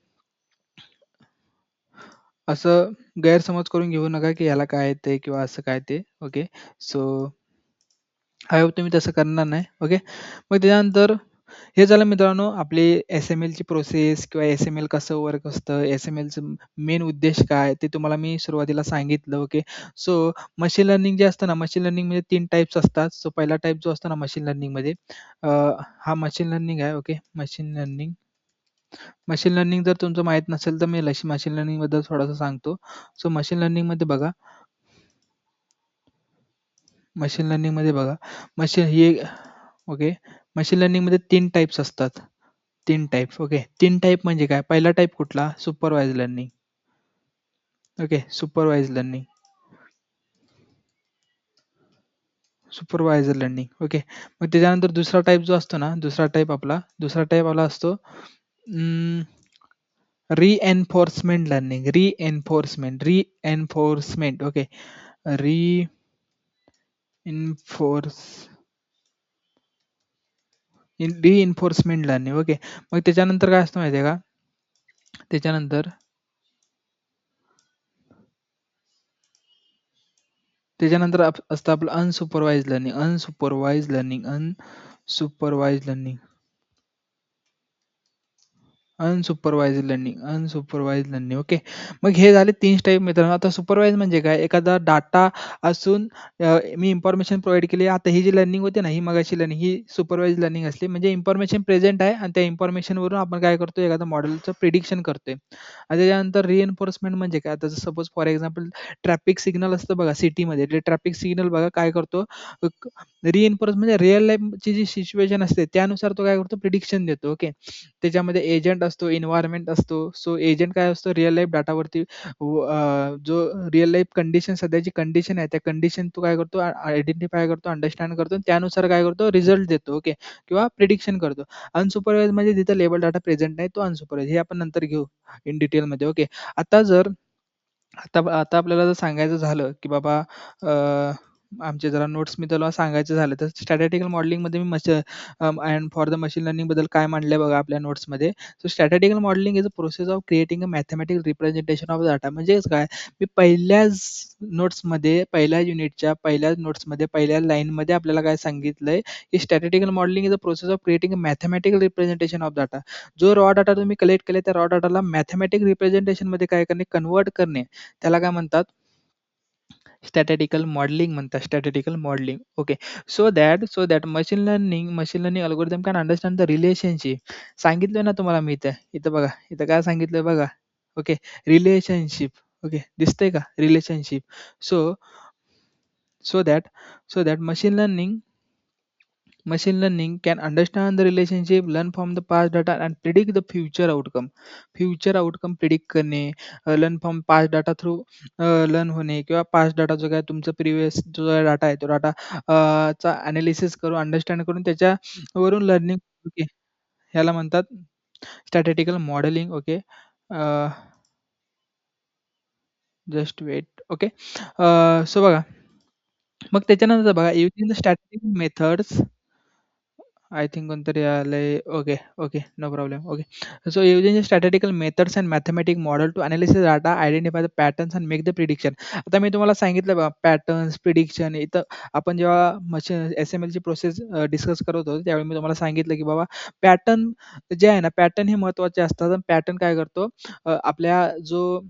असं गैरसमज करून घेऊ नका की ह्याला काय येतंय किंवा असं काय ते. ओके. सो आय होप तुम्ही तसं करणार नाही. ओके. मग त्याच्यानंतर हे झालं मित्रांनो आपली एस-एम-एलची प्रोसेस किंवा एस-एम-एल कसं वर्क असतं, एस-एम-एलचं मेन उद्देश काय ते तुम्हाला मी सुरुवातीला सांगितलं. ओके. सो मशीन लर्निंग जे असतं ना, मशीन लर्निंगमध्ये 3 टाइप्स असतात. सो पहिला टाइप जो असतो ना मशीन लर्निंगमध्ये, हा मशीन लर्निंग आहे. Okay. Machine learning. Machine learning जर तुमचं माहीत नसेल तर मी मशीन लर्निंगबद्दल थोडंसं सांगतो. सो मशीन लर्निंगमध्ये बघा, मशीन लर्निंगमध्ये बघा, मशीन ही ओके. मशीन लर्निंगमध्ये 3 टाइप्स असतात. 3 टाइप्स. ओके. 3 टाइप म्हणजे काय? पहिला टाइप कुठला? Supervised learning. Okay. Supervised learning. Supervisor learning. Okay. मग त्याच्यानंतर दुसरा टाइप जो असतो ना, दुसरा टाइप आपला असतो reinforcement learning. Reinforcement. Okay. Reinforce reinforcement learning. Okay. मग त्याच्यानंतर काय असतं माहिती आहे का? त्याच्यानंतर त्याच्यानंतर असतं आपलं unsupervised learning. Unsupervised learning. Unsupervised learning. Okay. मग हे झाले 3 टाइप मित्रांनो. आता सुपरवाइज म्हणजे काय? एखादा डाटा असून मी इन्फॉर्मेशन प्रोव्हाईड केली. आता ही जी लर्निंग होती ना, ही मगाची लर्निंग, ही सुपरवाइज्ड लर्निंग असली. म्हणजे इन्फॉर्मेशन प्रेझेंट आहे आणि त्या इन्फॉर्मेशनवरून आपण काय करतोय, एखाद्या मॉडेलचं प्रिडिक्शन करतोय. आणि त्याच्यानंतर रिइन्फोर्समेंट म्हणजे काय? आता suppose for example traffic signal असतं बघा सिटीमध्ये. ते ट्रॅफिक सिग्नल बघा काय करतो, रिइन्फोर्स म्हणजे रिअल लाईफची जी सिच्युएशन असते त्यानुसार तो काय करतो, प्रिडिक्शन देतो. ओके. त्याच्यामध्ये एजंट असतो, एन्व्हायर्नमेंट असतो. सो एजंट काय असतो रिअल लाईफ डाटावरती जो रिअल लाईफ कंडिशन सध्याची कंडिशन आहे त्या कंडिशन तो काय करतो आयडेंटिफाय करतो, अंडरस्टँड करतो आणि त्यानुसार काय करतो रिझल्ट देतो. ओके किंवा प्रिडिक्शन करतो. अनसुपरवाइज म्हणजे जिथं लेबल डाटा प्रेझेंट नाही तो अनसुपरवाइज हे आपण नंतर घेऊ इन डिटेलमध्ये. ओके आता जर आता आता आपल्याला जर सांगायचं झालं, की बाबा आमचे जरा नोट्स मी तुला सांगायचं झालं, तर स्टॅटिस्टिकल मॉडेलिंगमध्ये मी अँड फॉर द मशीन लर्निंगबद्दल काय मांडलंय बघा आपल्या नोट्समध्ये. So statistical modelling is a process of creating a mathematical representation of data. म्हणजेच काय, मी पहिल्याच नोट्समध्ये, पहिल्या युनिटच्या पहिल्याच नोट्समध्ये, पहिल्या लाईनमध्ये आपल्याला काय सांगितलंय, की statistical modelling is a process of creating a mathematical representation of data. जो रॉ डाटा तुम्ही कलेक्ट केले, त्या रॉ डाटाला मॅथेमॅटिक रिप्रेझेंटेशनमध्ये काय करणे, कन्व्हर्ट करणे, त्याला काय म्हणतात स्टॅटिस्टिकल मॉडेलिंग म्हणतात. Statistical modelling. Okay so that machine learning algorithm can understand the relationship. सांगितलं ना तुम्हाला मी इथं इथं बघा इथं काय सांगितलंय बघा. Okay relationship. ओके दिसतंय का relationship. So so that so that machine learning can understand the relationship, learn from the past data and predict the future outcome. Future outcome predict करणे, learn from past data through learn होणे किंवा पास्ट डाटा जो काय तुमचा प्रिव्हियस जो डाटा आहे तो डाटा चा अनालिसिस करून अंडरस्टँड करून त्याच्यावरून लर्निंग. ओके ह्याला म्हणतात statistical modelling. Okay just wait. Okay so बघा मग त्याच्यानंतर बघा using the statistical methods. I think कोणतरी आलंय. Okay, okay. No problem. Okay. So using statistical methods and mathematic model to analysis data, identify the patterns and make the prediction. आता मी तुम्हाला सांगितलं बघा पॅटर्न्स, प्रिडिक्शन इथं आपण जेव्हा मशीन एस-एम-एलची प्रोसेस डिस्कस करत होतो, त्यावेळी मी तुम्हाला सांगितलं, की बाबा पॅटर्न जे आहे ना, पॅटर्न हे महत्त्वाचे असतात. पॅटर्न काय करतो आपल्या जो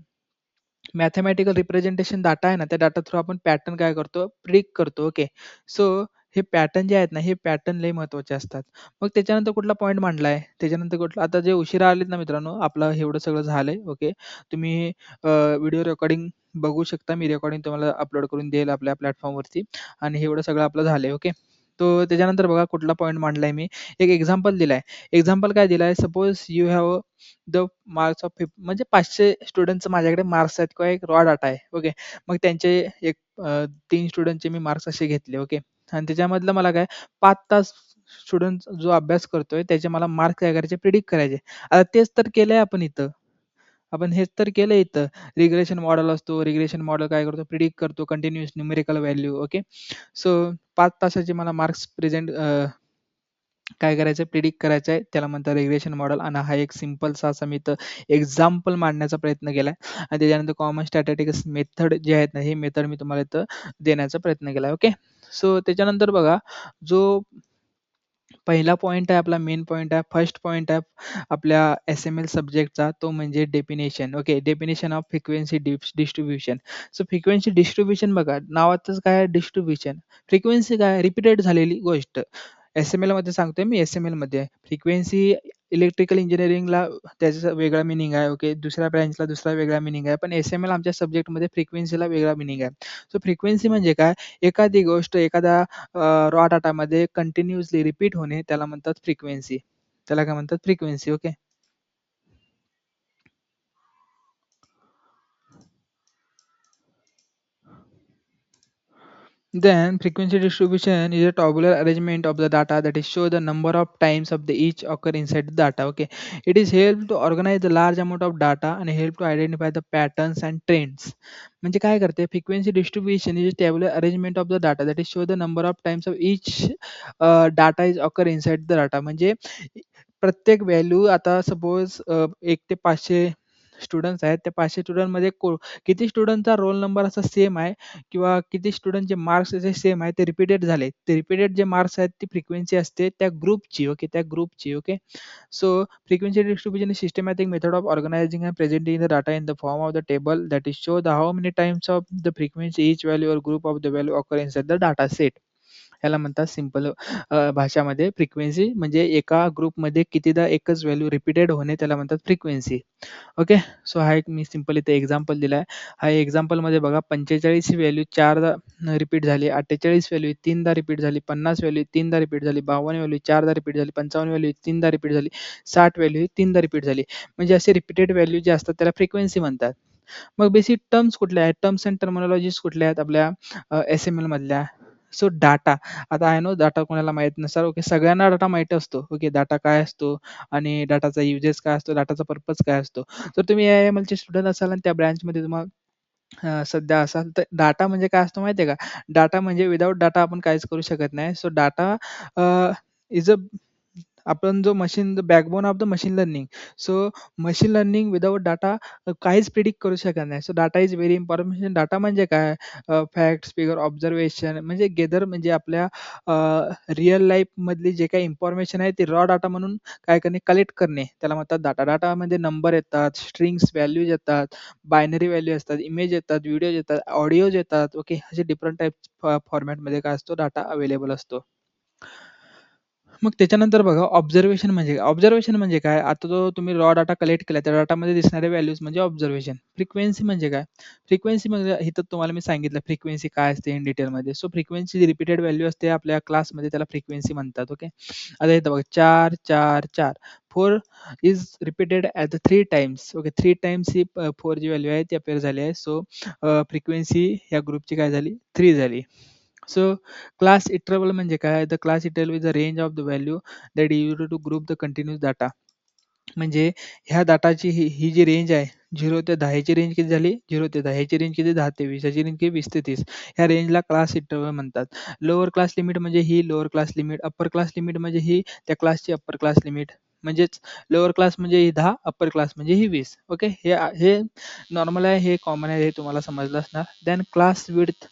मॅथेमॅटिकल रिप्रेझेंटेशन डाटा आहे ना, त्या डाटा थ्रू आपण पॅटर्न काय करतो, प्रिडिक्ट करतो. ओके. सो हे पॅटर्न जे आहेत ना, हे पॅटर्न लय महत्त्वाचे असतात. मग त्याच्यानंतर कुठला पॉइंट मांडलाय, त्याच्यानंतर कुठला आता जे उशिरा आलेत ना मित्रांनो, आपलं एवढं सगळं झालंय. ओके. तुम्ही व्हिडिओ रेकॉर्डिंग बघू शकता. मी रेकॉर्डिंग तुम्हाला अपलोड करून देईल आपल्या प्लॅटफॉर्मवरती आणि हे एवढं सगळं आपलं झालंय. ओके. तो त्याच्यानंतर बघा कुठला पॉइंट मांडलाय मी. एक एक्झाम्पल दिलाय. एक्झाम्पल काय दिलाय, suppose you have the marks of म्हणजे 500 स्टुडंटचं माझ्याकडे मार्क्स आहेत किंवा एक रॉ डाटा आहे. ओके. मग त्यांचे एक 3 स्टुडंटचे मी मार्क्स असे घेतले. ओके. आणि त्याच्यामधलं मला काय 5 तास स्टुडंट जो अभ्यास करतोय त्याचे मला मार्क्स काय करायचे प्रिडिक्ट करायचे. आता तेच तर केलंय आपण इथं. आपण हेच तर केलंय इथं. रिग्रेशन मॉडेल असतो. रिग्रेशन मॉडेल काय करतो प्रिडिक्ट करतो continuous numerical value. Okay. So 5 तासाचे मला मार्क्स काय करायचं प्रिडिक्ट करायचं आहे त्याला म्हणतात रिग्रेशन मॉडेल. आणि हा एक सिंपलसा असा मी इथं एक्झाम्पल मांडण्याचा प्रयत्न केलाय. आणि त्याच्यानंतर कॉमन स्टॅटिस्टिक्स मेथड जे आहेत ना, हे मेथड मी तुम्हाला इथं देण्याचा प्रयत्न केलाय. ओके. सो त्याच्यानंतर बघा जो पहिला पॉइंट आहे आपला मेन पॉइंट आहे. फर्स्ट पॉइंट आहे आपल्या एस-एम-एल सब्जेक्टचा तो म्हणजे definition. Okay. Definition of frequency distribution. So frequency distribution बघा नावातच काय डिस्ट्रिब्युशन. फ्रिक्वेन्सी काय रिपीटेड झालेली गोष्ट. एस-एम-एल मध्ये सांगतोय मी एस-एम-एल मध्ये. फ्रिक्वेन्सी इलेक्ट्रिकल इंजिनिअरिंगला त्याचा वेगळा मिनिंग आहे. ओके. दुसऱ्या ब्रँचला दुसरा वेगळा मिनिंग आहे. पण एस-एम-एल आमच्या सब्जेक्टमध्ये फ्रिक्वेन्सीला वेगळा मिनिंग आहे. सो फ्रिक्वेन्सी म्हणजे काय एखादी गोष्ट एखाद्या रॉ डाटामध्ये कंटिन्युअसली रिपीट होणे त्याला म्हणतात फ्रिक्वेन्सी. त्याला काय म्हणतात frequency. Okay. Then frequency distribution is a tabular arrangement of the data that is show the number of times of the each occur inside the data. Okay. It is help to organize the large amount of data and help to identify the patterns and trends. म्हणजे काय करते frequency distribution is a tabular arrangement of the data that is show the number of times of each data is occur inside the data. म्हणजे प्रत्येक व्हॅल्यू आता सपोज 1 ते 500 स्टुडंट्स आहेत. त्या 500 स्टुडंटमध्ये किती स्टुडंटचा रोल नंबर असा सेम आहे किंवा किती स्टुडंटचे मार्क्स जे सेम आहे ते रिपीटेड झाले. ते रिपीटेड जे मार्क्स आहेत ती फ्रिक्वेन्सी असते त्या ग्रुपची. ओके. त्या ग्रुपची. Okay. So frequency distribution is systematic method of organising and presenting the data in the form of the table that is show the how many times of the frequency each value or group of the value occur inside the data set. याला म्हणतात सिंपल भाषामध्ये फ्रिक्वेन्सी, म्हणजे एका ग्रुपमध्ये कितीदा एकच व्हॅल्यू रिपीटेड होणे त्याला म्हणतात फ्रिक्वेन्सी. ओके. सो हा एक मी सिंपल इथे एक्झाम्पल दिलाय. हा एक्झाम्पलमध्ये बघा 45 ही व्हॅल्यू 4दा रिपीट झाली, 48 व्हॅल्यू 3दा रिपीट झाली, 50 व्हॅल्यू 3दा रिपीट झाली, 52 व्हॅल्यू 4दा रिपीट झाली, 55 व्हॅल्यू 3दा रिपीट झाली, 60 व्हॅल्यू 3दा रिपीट झाली. म्हणजे असे रिपीटेड व्हॅल्यू जे असतात त्याला फ्रिक्वेन्सी म्हणतात. मग बेसिक टर्म्स कुठल्या आहेत, टर्म्स अँड टर्मिनॉलॉजीज कुठल्या आहेत आपल्या एस-एम-एल मधल्या. सो डाटा, आता आय नो डाटा कोणाला माहित नसणार. ओके, सगळ्यांना डाटा माहिती असतो. ओके, डाटा काय असतो आणि डाटाचा युजेस काय असतो, डाटाचा पर्पज काय असतो. तर तुम्ही AIML चे स्टुडंट असाल आणि त्या ब्रँचमध्ये तुम्हाला सध्या असाल, तर डाटा म्हणजे काय असतो माहिती आहे का? डाटा म्हणजे विदाऊट डाटा आपण काहीच करू शकत नाही. सो डाटा इज अ, आपण जो machine, the backbone of the machine learning. So machine learning without data काहीच प्रिडिक्ट करू शकत नाही. So data is very important. Data म्हणजे काय? फॅक्ट्स, फिगर, ऑब्झर्वेशन, म्हणजे गेदर, म्हणजे आपल्या रिअल लाईफ मधली जे काही इन्फॉर्मेशन आहे ती रॉ डाटा म्हणून काय करणे, कलेक्ट करणे, त्याला म्हणतात डाटा. डाटामध्ये नंबर येतात, स्ट्रिंग्स, व्हॅल्यूज येतात, बायनरी व्हॅल्यू असतात, इमेज येतात, व्हिडिओज येतात, ऑडिओज येतात. ओके, असे डिफरंट टाइप फॉर्मॅटमध्ये काय असतो, डाटा अवेलेबल असतो. मग त्याच्यानंतर बघा ऑब्झर्वेशन म्हणजे काय? ऑब्झर्वेशन म्हणजे काय? आता जो तुम्ही रॉ डाटा कलेक्ट केला त्या डाटामध्ये दिसणारे व्हॅल्यूज म्हणजे ऑब्झर्वेशन. फ्रिक्वेन्सी म्हणजे काय? फ्रिक्वेन्सी म्हणजे इथं तुम्हाला मी सांगितलं फ्रिक्वेन्सी काय असते इन डिटेलमध्ये. सो फ्रिक्वेन्सी रिपीटेड व्हॅल्यू असते आपल्या क्लासमध्ये, त्याला फ्रिक्वेन्सी म्हणतात. ओके. आता इथं बघा 4 4 4 4 is repeated at the 3 times. Okay, 3 times ही 4 जी व्हॅल्यू आहे ती अपेअर झाली आहे. सो फ्रिक्वेन्सी ह्या ग्रुपची काय झाली, 3 झाली. सो क्लास इंटरवल म्हणजे काय? The class interval is the range of the value that use to group the continuous data. म्हणजे ह्या डाटाची ही जी रेंज आहे 0 ते 10 ची रेंज किती झाली, 0 ते 10 ह्याची रेंज किती, 10 ते 20 ह्याची रेंज किती, 20 ते 30. ह्या रेंजला क्लास इंटरवल म्हणतात. लोअर क्लास लिमिट म्हणजे ही lower class limit, upper class limit म्हणजे ही त्या क्लासची अप्पर क्लास लिमिट. म्हणजेच लोअर क्लास म्हणजे ही 10, अप्पर क्लास म्हणजे ही 20. ओके, हे नॉर्मल आहे, हे कॉमन आहे, हे तुम्हाला समजलं असणार. Then class width.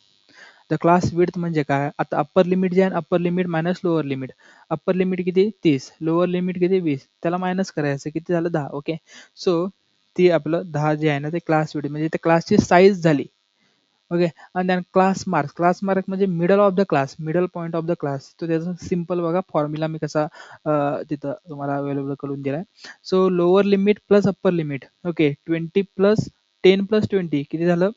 The class width म्हणजे काय? आता अप्पर लिमिट जे आहे, upper limit minus lower limit. Upper limit किती, 30, लोअर लिमिट किती, 20, त्याला मायनस करायचं किती झालं, 10. ओके. सो ती आपलं 10 जे आहे ना ते क्लास विड्थ म्हणजे त्या क्लासची साईज झाली. ओके. आणि त्यान क्लास मार्क्स. क्लास मार्क म्हणजे middle of the class, middle point of the class. तो त्याचा सिंपल बघा फॉर्म्युला मी कसा तिथं तुम्हाला अवेलेबल करून दिलाय. So lower limit plus upper limit. Okay, 20 plus 10 plus 20 किती झालं,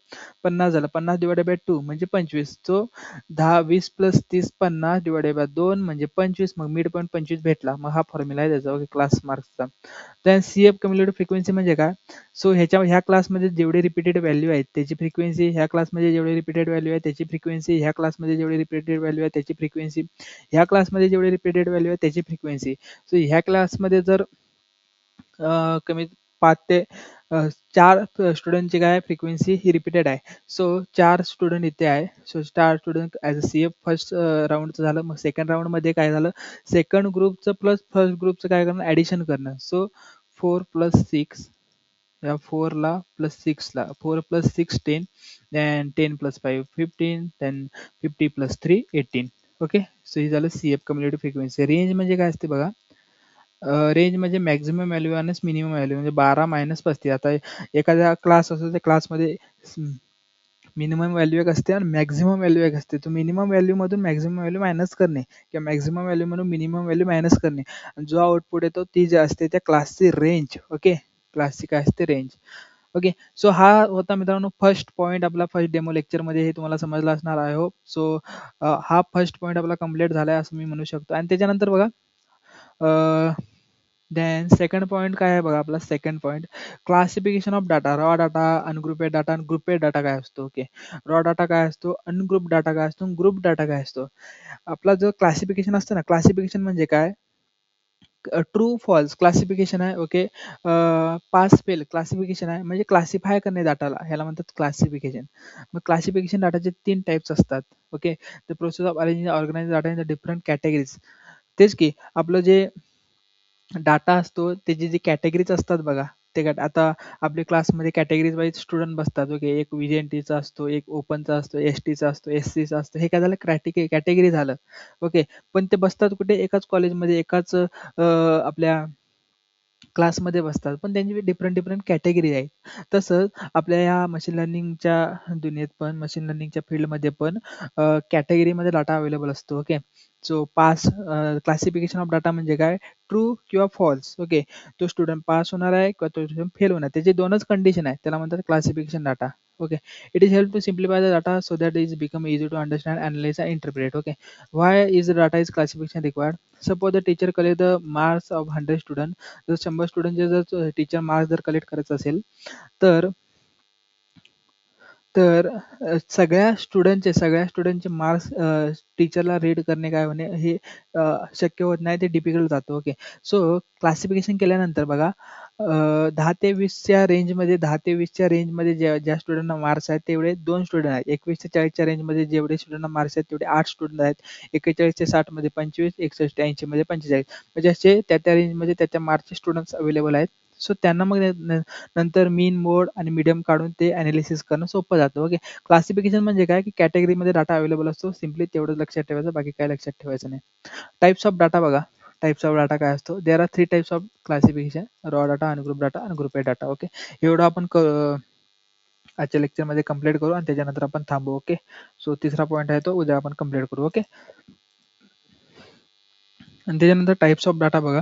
50 झालं. 50 डिवायडेड बाय 2 म्हणजे 25. सो 10 20 प्लस 30 50 डिवायडेड बाय 2 म्हणजे 25. मग मिड पॉईंट 25 भेटला. मग हा फॉर्म्युला आहे त्याचा. ओके, क्लास मार्क्सचा. त्यान CF कम्युलेटिव्ह फ्रिक्वेन्सी म्हणजे काय? सो ह्या क्लासमध्ये जेवढे रिपीटेड व्हॅल्यू आहेत त्याची फ्रिक्वेन्सी, ह्या क्लासमध्ये जेवढे रिपीटेड व्हॅल्यू आहे त्याची फ्रिक्वेन्सी, ह्या क्लासमध्ये जेवढे रिपीटेड व्हॅल्यू आहे त्याची फ्रिक्वेन्सी, ह्या क्लासमध्ये जेवढे रिपीटेड व्हॅल्यू आहे त्याची फ्रिक्वेन्सी. सो ह्या क्लासमध्ये जर कमी 5 ते 4 स्टुडंटची काय फ्रिक्वेन्सी ही रिपीटेड आहे. सो 4 स्टुडंट इथे आहे. So 4 student as a CF first राऊंडचं झालं. मग सेकंड राऊंडमध्ये काय झालं, सेकंड ग्रुपचं प्लस फर्स्ट ग्रुपचं काय करणं, ॲडिशन करणं. सो 4 प्लस 6, या 4 ला प्लस 6 ला 4 plus 6 10, then 10 plus 5 15, then 50 plus 3 18. Okay. So हे झालं CF कम्युलेटिव्ह फ्रिक्वेन्सी. रेंज म्हणजे काय असते बघा, रेंज म्हणजे मॅक्झिमम व्हॅल्यू आणि मिनिमम व्हॅल्यू, म्हणजे 12 मायनस 35. आता एखादा क्लास असतो त्या क्लासमध्ये मिनिमम व्हॅल्यू एक असते आणि मॅक्झिमम व्हॅल्यू एक असते. तो मिनिमम व्हॅल्यू मधून मॅक्झिमम व्हॅल्यू मायनस करणे किंवा मॅक्झिमम व्हॅल्यू म्हणून मिनिमम व्हॅल्यू मायनस करणे, आणि जो आउटपुट येतो ती जी असते त्या क्लासची रेंज. ओके, क्लासची काय असते, रेंज. ओके. सो हा होता मित्रांनो फर्स्ट पॉईंट आपला फर्स्ट डेमो लेक्चरमध्ये. हे तुम्हाला समजलं असणार आय होप. सो हा फर्स्ट पॉईंट आपला कम्प्लीट झालाय असं मी म्हणू शकतो. आणि त्याच्यानंतर बघा देन सेकंड पॉईंट काय आहे बघा, आपला second point classification of data. Raw data, ungrouped data आणि ग्रुपेड डाटा काय असतो. ओके, रॉ डाटा काय असतो, अनग्रुप डाटा काय असतो, ग्रुप डाटा काय असतो. आपला जो क्लासिफिकेशन असतं ना, क्लासिफिकेशन म्हणजे काय, ट्रू फॉल्स क्लासिफिकेशन आहे. ओके, पास फेल क्लासिफिकेशन आहे, म्हणजे क्लासिफाय करणे डाटाला, ह्याला म्हणतात क्लासिफिकेशन. मग क्लासिफिकेशन डाटाचे 3 टाइप्स असतात. Okay, the process of arranging organise data in the different categories. तेच की आपलं जे डाटा असतो त्याची जी कॅटेगरीज असतात बघा, ते आता आपल्या क्लासमध्ये कॅटेगरीज वाईज स्टुडंट बसतात. ओके, एक VJNTचा असतो, एक ओपनचा असतो, STचा असतो, SCचा असतो. हे काय झालं, कॅटेगरी झालं. ओके, पण ते बसतात कुठे, एकाच कॉलेजमध्ये, एकाच आपल्या क्लासमध्ये बसतात, पण त्यांची डिफरंट डिफरंट कॅटेगरी आहेत. तसंच आपल्या या मशीन लर्निंगच्या दुनियेत पण, मशीन लर्निंगच्या फील्डमध्ये पण कॅटेगरीमध्ये डाटा अवेलेबल असतो. Okay. So pass classification of data म्हणजे काय, ट्रू किंवा फॉल्स. ओके. तो स्टुडंट पास होणार आहे किंवा तो स्टुडंट फेल होणार, त्याची दोनच कंडिशन आहे, त्याला म्हणतात classification data. Okay. It is help to simplify the data so that is become easy to understand, analyse and interpret. Okay. Why is data is classification required? Suppose the teacher collect the marks of 100 student. जर 100 स्टुडंटचे जर टीचर मार्क्स जर कलेक्ट करायचं असेल, तर तर सगळ्या स्टुडंटचे मार्क्स टीचरला रीड करणे काय होणे हे शक्य होत नाही, ते डिफिकल्ट जातं. ओके. सो क्लासिफिकेशन केल्यानंतर बघा, 10 ते 20च्या रेंजमध्ये ज्या ज्या स्टुडंटना मार्क्स आहेत तेवढे 2 स्टुडंट आहेत. 21 ते 40च्या रेंजमध्ये जेवढे स्टुडंटना मार्क्स आहेत तेवढे 8 स्टुडंट आहेत. 41 ते 60मध्ये 25, 61 ते 80मध्ये 45. म्हणजे असे त्या त्या रेंजमध्ये त्या मार्क्सचे स्टुडंट्स अवेलेबल आहेत. सो त्यांना मग नंतर मीन, मोड आणि मीडियम काढून ते ॲनालिसिस करणं सोपं जातं. ओके. क्लासिफिकेशन म्हणजे काय, की कॅटेगरीमध्ये डाटा अवेलेबल असतो. सिम्पली तेवढंच लक्षात ठेवायचं, बाकी काय लक्षात ठेवायचं नाही. टाइप्स ऑफ डाटा बघा. टाइप्स ऑफ डाटा काय असतो? There are 3 types of classification: raw data, ungroup data आणि ग्रुपेड डाटा. ओके. एवढं आपण आजच्या लेक्चरमध्ये कंप्लीट करू आणि त्याच्यानंतर आपण थांबू. ओके. सो तिसरा पॉईंट आहे तो उद्या आपण कंप्लीट करू. ओके. आणि त्याच्यानंतर टाइप्स ऑफ डाटा बघा.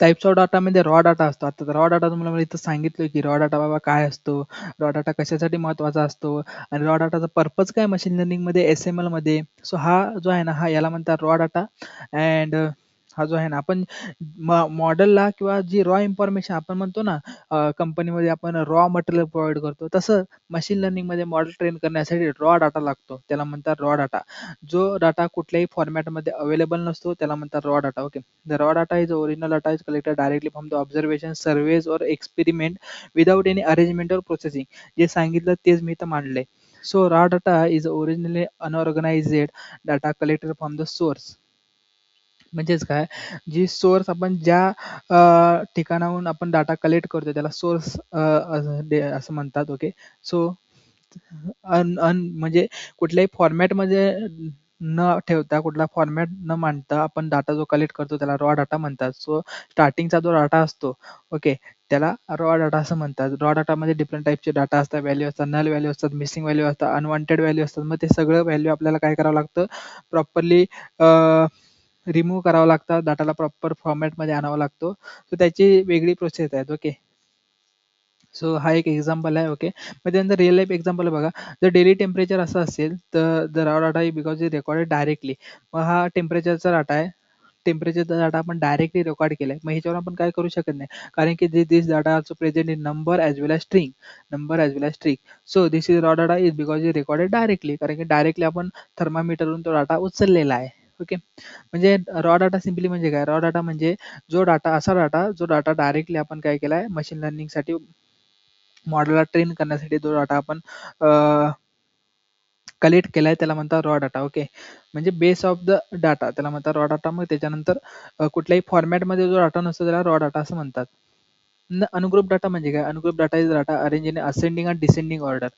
टाइप्स ऑफ डाटामध्ये रॉ डाटा असतो. आता रॉ डाटा तुम्हाला मी इथं सांगितलं की रॉ डाटा बाबा काय असतो, रॉ डाटा कशासाठी महत्त्वाचा असतो आणि रॉ डाटाचा पर्पज काय मशीन लर्निंगमध्ये, एस-एम-एल मध्ये. सो हा जो आहे ना, हा याला म्हणतात रॉ डाटा. अँड हा जो आहे ना, आपण मॉडेलला किंवा जी रॉ इन्फॉर्मेशन आपण म्हणतो ना, कंपनीमध्ये आपण रॉ मटेरियल प्रोव्हाइड करतो, तसं मशीन लर्निंगमध्ये मॉडेल ट्रेन करण्यासाठी रॉ डाटा लागतो, त्याला म्हणतात रॉ डाटा. जो डाटा कुठल्याही फॉर्मॅटमध्ये अवेलेबल नसतो त्याला म्हणतात raw data. Okay. The raw data is original data is collected directly from the observation, surveys or experiment without any arrangement or processing. जे सांगितलं तेच मी इथं मांडलंय. So raw data is originally unorganized data collected from the source. म्हणजेच काय, जी सोर्स आपण ज्या ठिकाणाहून आपण डाटा कलेक्ट करतो त्याला सोर्स असं म्हणतात. ओके. सो म्हणजे कुठल्याही फॉर्मॅटमध्ये न ठेवता, कुठला फॉर्मॅट न मांडता आपण डाटा जो कलेक्ट करतो त्याला रॉ डाटा म्हणतात. सो स्टार्टिंगचा जो डाटा असतो, ओके, त्याला रॉ डाटा असं म्हणतात. रॉ डाटामध्ये डिफरंट टाईपचे डाटा असतात, व्हॅल्यू असतात, नल व्हॅल्यू असतात, मिसिंग व्हॅल्यू असतात, अनवॉन्टेड व्हॅल्यू असतात. मग ते सगळं व्हॅल्यू आपल्याला काय करावं लागतं, प्रॉपरली रिमूव्ह करावं लागतात, डाटाला प्रॉपर फॉर्मॅटमध्ये आणावा लागतो. सो त्याची वेगळी प्रोसेस आहेत. ओके. सो हा एक एक्झाम्पल आहे. ओके. मग त्यानंतर रिअल लाईफ एक्झाम्पल बघा. जर डेली टेम्परेचर असं असेल तर the raw data because is recorded directly. मग हा टेम्परेचरचा डाटा आहे. टेम्परेचरचा डाटा आपण डायरेक्टली रेकॉर्ड केलाय, मग ह्याच्यावर आपण काय करू शकत नाही, कारण की this data also present in number as well as string. So this is raw data is because is recorded directly, कारण की डायरेक्टली आपण थर्मामीटरवरून तो डाटा उचललेला आहे. ओके. म्हणजे रॉ डाटा सिम्पली म्हणजे काय, रॉ डाटा म्हणजे असा डाटा जो डाटा डायरेक्टली आपण काय केलाय, मशीन लर्निंगसाठी मॉडेलला ट्रेन करण्यासाठी जो डाटा आपण कलेक्ट केलाय त्याला म्हणतात रॉ डाटा. ओके. म्हणजे बेस ऑफ द डाटा त्याला म्हणतात रॉ डाटा. मग त्याच्यानंतर कुठल्याही फॉर्मॅटमध्ये जो डाटा नसतो त्याला रॉ डाटा असं म्हणतात. अनुग्रुप डाटा म्हणजे काय, ungroup data is data arrange in ascending and descending order.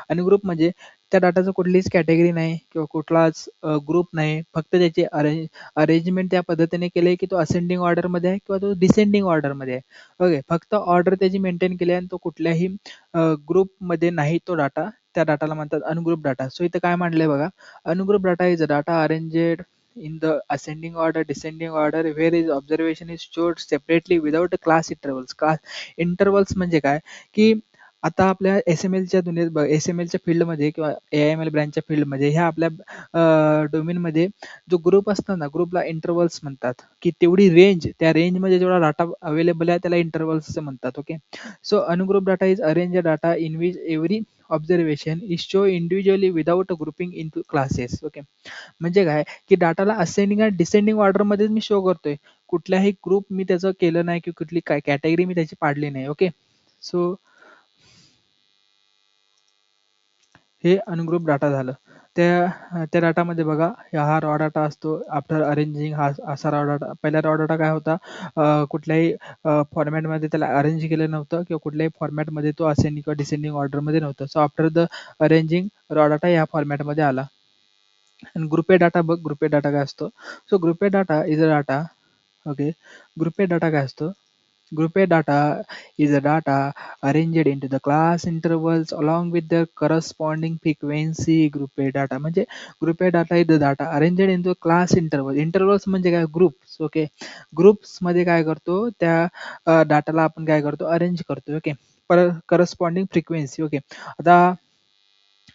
Ungroup म्हणजे त्या डाटाचं कुठलीच कॅटेगरी नाही किंवा कुठलाच ग्रुप नाही, फक्त त्याची अरेंजमेंट त्या पद्धतीने केली की तो असेंडिंग ऑर्डरमध्ये आहे किंवा तो डिसेंडिंग ऑर्डरमध्ये आहे. ओके. फक्त ऑर्डर त्याची मेंटेन केली आणि तो कुठल्याही ग्रुपमध्ये नाही तो डाटा, त्या डाटाला म्हणतात अनग्रुप डाटा. सो इथं काय मांडलंय बघा, ungroup data is data arranged in the ascending order, descending order, where is observation is stored separately without class intervals. Class intervals म्हणजे काय, की आता आपल्या एस-एम-एलच्या दुनियेत एस-एम-एलच्या फील्डमध्ये किंवा ए-आय-एम-एल ब्रँचच्या फील्डमध्ये ह्या आपल्या डोमेनमध्ये जो ग्रुप असतो ना, ग्रुपला इंटरवल्स म्हणतात, की तेवढी रेंज, त्या रेंजमध्ये जेवढा डाटा अवेलेबल आहे त्याला इंटरवल्स असं म्हणतात. Okay. So ungroup data is arrange data in which every observation is show individually without grouping in to classes. Okay. म्हणजे काय, की डाटाला असेंडिंग आणि डिसेंडिंग ऑर्डरमध्येच मी शो करतोय, कुठल्याही ग्रुप मी त्याचं केलं नाही की कुठली काय कॅटेगरी मी त्याची पाडली नाही. ओके. सो हे अनग्रुप डाटा झालं. त्या डाटामध्ये बघा, हा रॉ डाटा असतो. आफ्टर अरेंजिंग हा असा रॉ डाटा, पहिला रॉ डाटा काय होता, कुठल्याही फॉर्मॅटमध्ये त्याला अरेंज केलं नव्हतं किंवा कुठल्याही फॉर्मॅटमध्ये तो असेंडिंग किंवा डिसेंडिंग ऑर्डरमध्ये नव्हतं. So after the arranging raw data या फॉर्मॅटमध्ये आला. आणि ग्रुपेड डाटा बघ, ग्रुपेड डाटा काय असतो. So grouped data is a data okay. Group A data काय असतो? Group A data is a data arranged into the class intervals along with their corresponding frequency. Group A data म्हणजे Group A data is the data arranged into class intervals. Intervals म्हणजे काय? ग्रुप्स. ओके. ग्रुप्स मध्ये काय करतो? त्या डाटाला आपण काय करतो? अरेंज करतो. ओके. Corresponding frequency. ओके. आता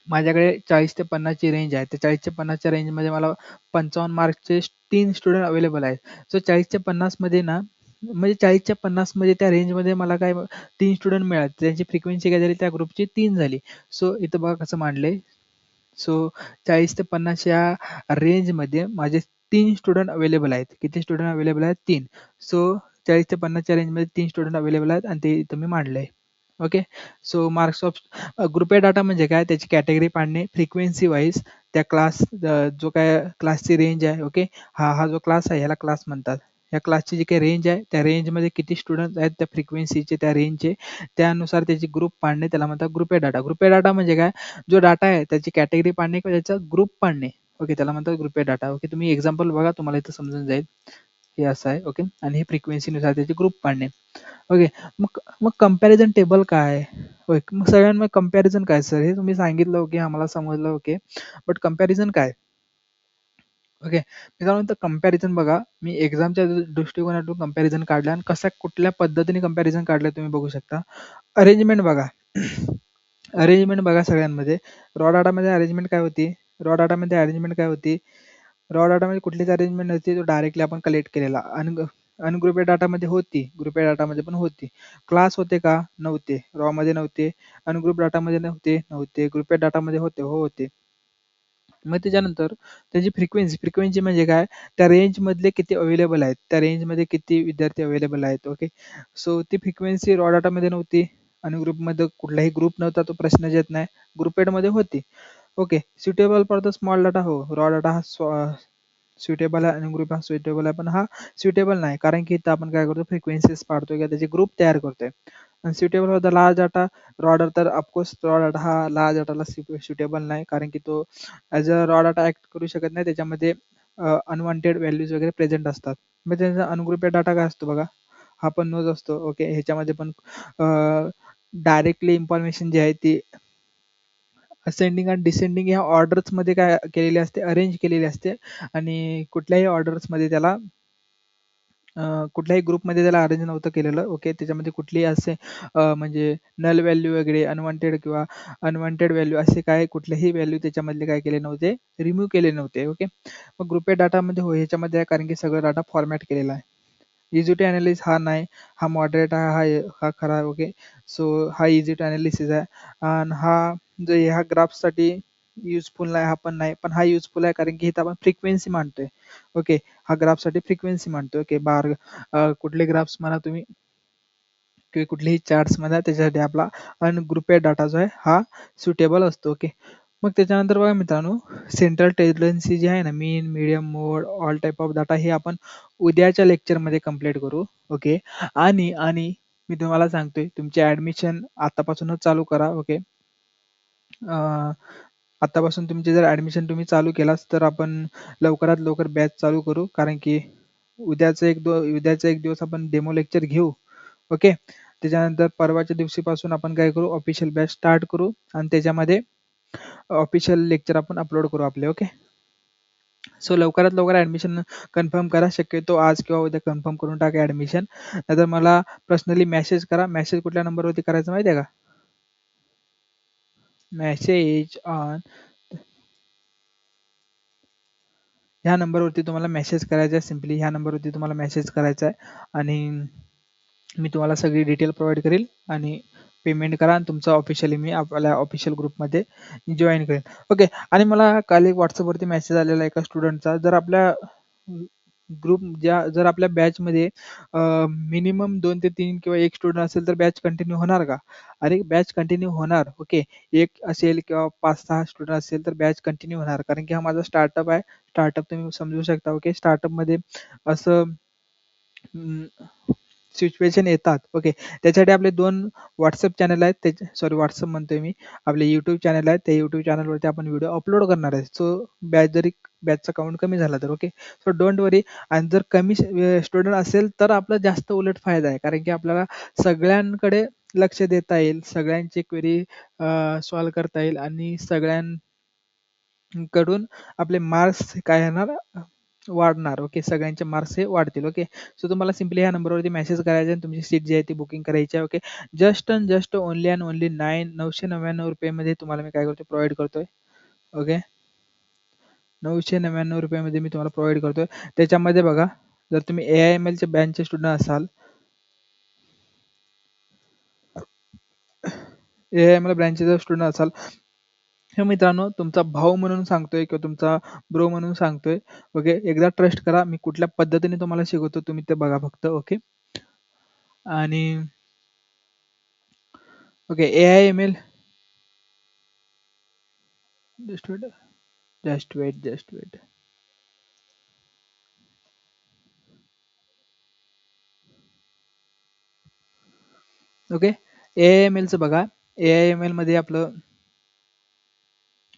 माझ्याकडे 40 ते 50 ची रेंज आहे. तर 40 ते 50 च्या रेंजमध्ये मला 55 मार्क्सचे 3 स्टुडंट अवेलेबल आहेत. सो 40 ते 50 मध्ये ना, म्हणजे 40 च्या 50 मध्ये त्या रेंजमध्ये मला काय 3 स्टुडंट मिळाले. त्यांची फ्रिक्वेन्सी काय झाली? त्या ग्रुपची 3 झाली. सो इथं बघा कसं मांडलंय. सो 40 ते 50 या रेंजमध्ये माझे 3 स्टुडंट अवेलेबल आहेत. किती स्टुडंट अवेलेबल आहेत? 3. सो 40 ते 50 च्या रेंजमध्ये 3 स्टुडंट अवेलेबल आहेत आणि ते इथं मी मांडलंय. Okay. So marks of group A data म्हणजे काय? त्याची कॅटेगरी पाडणे फ्रिक्वेन्सी वाईज त्या क्लास जो काय क्लासची रेंज आहे. ओके. हा जो क्लास आहे ह्याला क्लास म्हणतात. या क्लासची जी काही रेंज आहे त्या रेंजमध्ये किती स्टुडंट आहेत त्या फ्रिक्वेन्सीचे त्या रेंजचे त्यानुसार त्याची ग्रुप पाडणे त्याला म्हणतात group A data. Group A data म्हणजे काय? जो डाटा आहे त्याची कॅटेगरी पाडणे किंवा त्याचा ग्रुप पाडणे. ओके. त्याला म्हणतात ग्रुप ए डाटा. ओके. तुम्ही एक्झाम्पल बघा तुम्हाला इथं समजून जाईल. हे असं आहे. ओके. आणि हे फ्रिक्वेन्सीनुसार त्याचे ग्रुप पाडणे. ओके. मग मग कंपॅरिझन टेबल काय आहे? होय. मग सगळ्यांमध्ये कंपॅरिझन काय सर? हे तुम्ही सांगितलं ओके आम्हाला समजलं ओके. बट कंपॅरिझन काय? ओके. मित्रांनो तर कंपॅरिझन बघा मी एक्झामच्या दृष्टिकोनातून कंपॅरिझन काढलं आणि कसा कुठल्या पद्धतीने कंपॅरिझन काढलं तुम्ही बघू शकता. अरेंजमेंट बघा. अरेंजमेंट बघा सगळ्यांमध्ये. रॉ डाटामध्ये अरेंजमेंट काय होती? रॉ डाटामध्ये अरेंजमेंट काय होती? रॉ डाटामध्ये कुठलीच अरेंजमेंट नव्हती. तो डायरेक्टली आपण कलेक्ट केलेला. अनग्रुपेड डाटामध्ये होती. ग्रुपेड डाटामध्ये पण होती. क्लास होते का? नव्हते. रॉमध्ये नव्हते. अनग्रुप डाटामध्ये नव्हते. नव्हते. ग्रुपेड डाटामध्ये होते. हो होते. मग त्याच्यानंतर त्याची फ्रिक्वेन्सी. फ्रिक्वेन्सी म्हणजे काय? त्या रेंजमधले किती अवेलेबल आहेत. त्या रेंजमध्ये किती विद्यार्थी अवेलेबल आहेत. ओके. सो ती फ्रिक्वेन्सी रॉ डाटामध्ये नव्हती. आणि ग्रुपमध्ये कुठलाही ग्रुप नव्हता तो प्रश्नच येत नाही. ग्रुपेडमध्ये होती. Okay. Suitable for the small data हो. रॉ डाटा हा सुटेबल आहे आणि ग्रुप हा सुटेबल आहे पण हा सुटेबल नाही कारण की इथं आपण काय करतो फ्रिक्वेन्सीज पाडतोय किंवा त्याचे ग्रुप तयार करतोय. आणि suitable for the large data raw data तर ऑफकोर्स रॉ डाटा हा लार्ज डाटाला सुटेबल नाही कारण की तो as a raw data act करू शकत नाही. त्याच्यामध्ये अनवॉन्टेड व्हॅल्यूज वगैरे प्रेझेंट असतात. मग त्याचा अनग्रुपेड डाटा काय असतो बघा. हा पण नोज असतो. ओके. ह्याच्यामध्ये पण डायरेक्टली इन्फॉर्मेशन जी आहे ती असेंडिंग आणि डिसेंडिंग ह्या ऑर्डर्समध्ये काय केलेली असते? अरेंज केलेली असते आणि कुठल्याही ऑर्डर्समध्ये त्याला कुठल्याही ग्रुपमध्ये त्याला अरेंज नव्हतं केलेलं. ओके. त्याच्यामध्ये कुठलीही असे म्हणजे नल व्हॅल्यू वगैरे अनवॉन्टेड किंवा अनवॉन्टेड व्हॅल्यू असे काय कुठल्याही व्हॅल्यू त्याच्यामधले काय केले नव्हते? रिमूव्ह केले नव्हते. ओके. मग ग्रुपेड डाटामध्ये हो ह्याच्यामध्ये आहे कारण की सगळं डाटा फॉर्मॅट केलेला आहे. इझी टू ॲनालिज हा नाही. हा मॉडरेट आहे. हा खरा आहे. ओके. सो हा इझी टू ॲनालिसिस आहे. आणि हा जो ह्या ग्राफसाठी युजफुल नाही हा पण नाही. पण हा युजफुल आहे कारण की इथं आपण फ्रिक्वेन्सी मांडतोय. ओके. हा ग्राफसाठी फ्रिक्वेन्सी मांडतोय. ओके. कुठले ग्राफ्स म्हणा तुम्ही किंवा कुठलेही चार्ट्स म्हणा त्याच्यासाठी आपला अनग्रुपेड डाटा जो आहे हा सुटेबल असतो. ओके. मग त्याच्यानंतर बघा मित्रांनो सेंट्रल टेंडन्सी जी आहे ना mean, medium, mode, all type of data हे आपण उद्याच्या लेक्चरमध्ये कंप्लीट करू. ओके. आणि मी तुम्हाला सांगतोय तुमचे ॲडमिशन आतापासूनच चालू करा. ओके. आतापासून तुमचे जर ॲडमिशन तुम्ही चालू केलास तर आपण लवकरात लवकर बॅच चालू करू कारण की उद्याचा एक दिवस आपण डेमो लेक्चर घेऊ. ओके. त्याच्यानंतर परवाच्या दिवशीपासून आपण काय करू ऑफिशियल बॅच स्टार्ट करू आणि त्याच्यामध्ये ऑफिशियल लेक्चर आपण अपलोड करू आपले. ओके. सो लवकरात लवकर ॲडमिशन कन्फर्म करा. शक्यतो आज किंवा उद्या कन्फर्म करून टाका ॲडमिशन. नाहीतर मला पर्सनली मेसेज करा. मेसेज कुठल्या नंबरवरती करायचं माहिती आहे का? मेसेज ऑन ह्या नंबरवरती तुम्हाला मेसेज करायचा आहे. सिम्पली ह्या नंबरवरती तुम्हाला मेसेज करायचा आहे आणि मी तुम्हाला सगळी डिटेल प्रोव्हाइड करेल आणि पेमेंट करा आणि तुमचं ऑफिशियली मी आपल्या ऑफिशियल ग्रुपमध्ये जॉईन करेन. ओके. आणि मला काल एक व्हॉट्सअपवरती मेसेज आलेला एका स्टुडंटचा जर आपल्या बॅचमध्ये मिनिमम 2 ते 3 किंवा 1 स्टुडंट असेल तर बॅच कंटिन्यू होणार का? अरे बॅच कंटिन्यू होणार. ओके. 1 असेल किंवा 5-6 स्टुडंट असेल तर बॅच कंटिन्यू होणार कारण की हा माझा स्टार्टअप आहे. स्टार्टअप तुम्ही समजू शकता. ओके. स्टार्टअपमध्ये असं सिच्युएशन येतात. ओके. त्यासाठी आपले 2 WhatsApp चॅनल आहेत. सॉरी WhatsApp म्हणतोय मी. आपले YouTube चॅनल आहेत. त्या YouTube चॅनलवरती आपण व्हिडिओ अपलोड करणार आहे. सो बॅचचा काउंट कमी झाला तर ओके. सो डोंट वरी. आणि जर कमी स्टुडंट असेल तर आपला जास्त उलट फायदा आहे. कारण की आपल्याला सगळ्यांकडे लक्ष देता येईल. सगळ्यांची क्वेरी करता येईल आणि सगळ्यांकडून आपले मार्क्स काय येणार वाढणार. ओके. सगळ्यांचे मार्क्स हे वाढतील. ओके. सो तुम्हाला सिम्पली ह्या नंबरवरती मेसेज करायचा आणि तुमची सीट जी आहे ती बुकिंग करायची आहे. Okay. Just and just only and only ₹999 मध्ये तुम्हाला मी काय करतो प्रोव्हाइड करतोय. ओके. ₹999 मध्ये मी तुम्हाला प्रोव्हाइड करतोय. त्याच्यामध्ये बघा, जर तुम्ही AIML चे बँचचे स्टुडंट असाल, AIML ब्रँचचे जर स्टुडंट असाल, हे मित्रांनो तुमचा भाऊ म्हणून सांगतोय किंवा तुमचा ब्रो म्हणून सांगतोय. ओके. एकदा ट्रस्ट करा. मी कुठल्या पद्धतीने तुम्हाला शिकवतो तुम्ही ते बघा फक्त. ओके. आणि okay. AIML just wait, just wait. Okay. AIML चं बघा. AIML मध्ये आपलं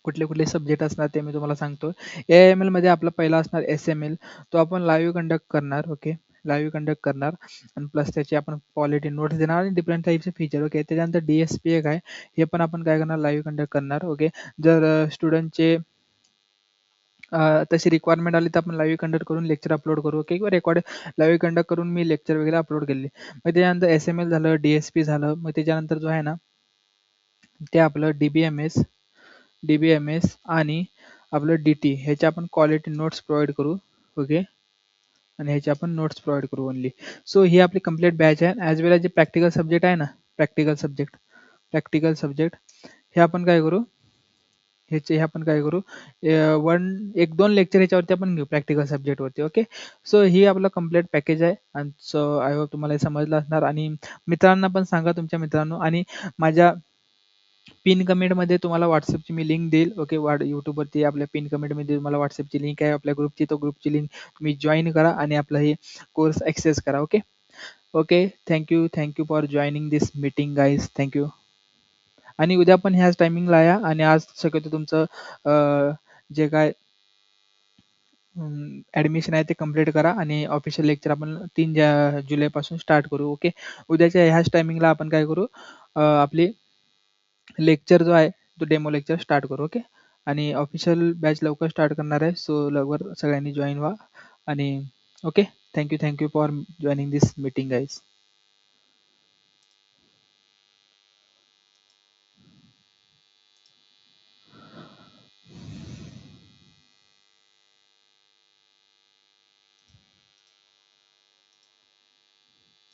कुठले कुठले सब्जेक्ट असणार ते मी तुम्हाला सांगतो. AIML मध्ये आपला पहिला असणार SML. तो आपण लाईव्ह कंडक्ट करणार. ओके. लाईव्ह कंडक्ट करणार आणि प्लस त्याची आपण क्वालिटी नोट्स देणार आणि डिफरंट टाईपचे फीचर. ओके. त्याच्यानंतर DSP एक आहे. हे पण आपण काय करणार लाईव्ह कंडक्ट करणार. ओके. जर स्टुडंटचे तशी रिक्वायरमेंट आली तर आपण लाईव्ह कंडक्ट करून लेक्चर अपलोड करू. ओके. किंवा रेकॉर्ड लाईव्ह कंडक्ट करून मी लेक्चर वगैरे अपलोड केले. मग त्याच्यानंतर SML झालं, DSP झालं. मग त्याच्यानंतर जो आहे ना ते आपलं DBMS आणि आपलं DT ह्याच्या आपण क्वालिटी नोट्स प्रोव्हाइड करू. ओके. आणि ह्याचे आपण नोट्स प्रोव्हाइड करू ओनली. सो ही आपली कंप्लीट बॅच आहे. ॲज वेल एज जे प्रॅक्टिकल सब्जेक्ट आहे ना, प्रॅक्टिकल सब्जेक्ट हे आपण काय करू, हे आपण काय करू, 1-2 लेक्चर ह्याच्यावरती आपण घेऊ प्रॅक्टिकल सब्जेक्टवरती. ओके. सो ही आपलं कंप्लीट पॅकेज आहे. आणि सो आय होप तुम्हाला हे समजलं असणार. आणि मित्रांना पण सांगा तुमच्या मित्रांनो. आणि माझ्या पिन कमेंटमध्ये तुम्हाला व्हॉट्सअपची मी लिंक देईल. ओके. यूट्यूबवरती आपल्या पिन कमेंटमध्ये तुम्हाला व्हॉट्सअपची लिंक आहे आपल्या ग्रुपची. तो ग्रुपची लिंक तुम्ही जॉईन करा आणि आपला हे कोर्स ॲक्सेस करा. Okay. Okay. Thank you for joining this meeting guys. Thank you. आणि उद्या पण ह्याच टायमिंगला या. आणि आज शक्यतो तुमचं जे काय ॲडमिशन आहे ते कंप्लीट करा आणि ऑफिशियल लेक्चर आपण 3 जुलैपासून स्टार्ट करू. ओके. उद्याच्या ह्याच टायमिंगला आपण काय करू, आपली लेक्चर जो आहे तो डेमो लेक्चर स्टार्ट करू. ओके. आणि ऑफिशियल बॅच लवकर स्टार्ट करणार आहे. सो लवकर सगळ्यांनी जॉईन व्हा. आणि okay. Thank you for joining this meeting guys.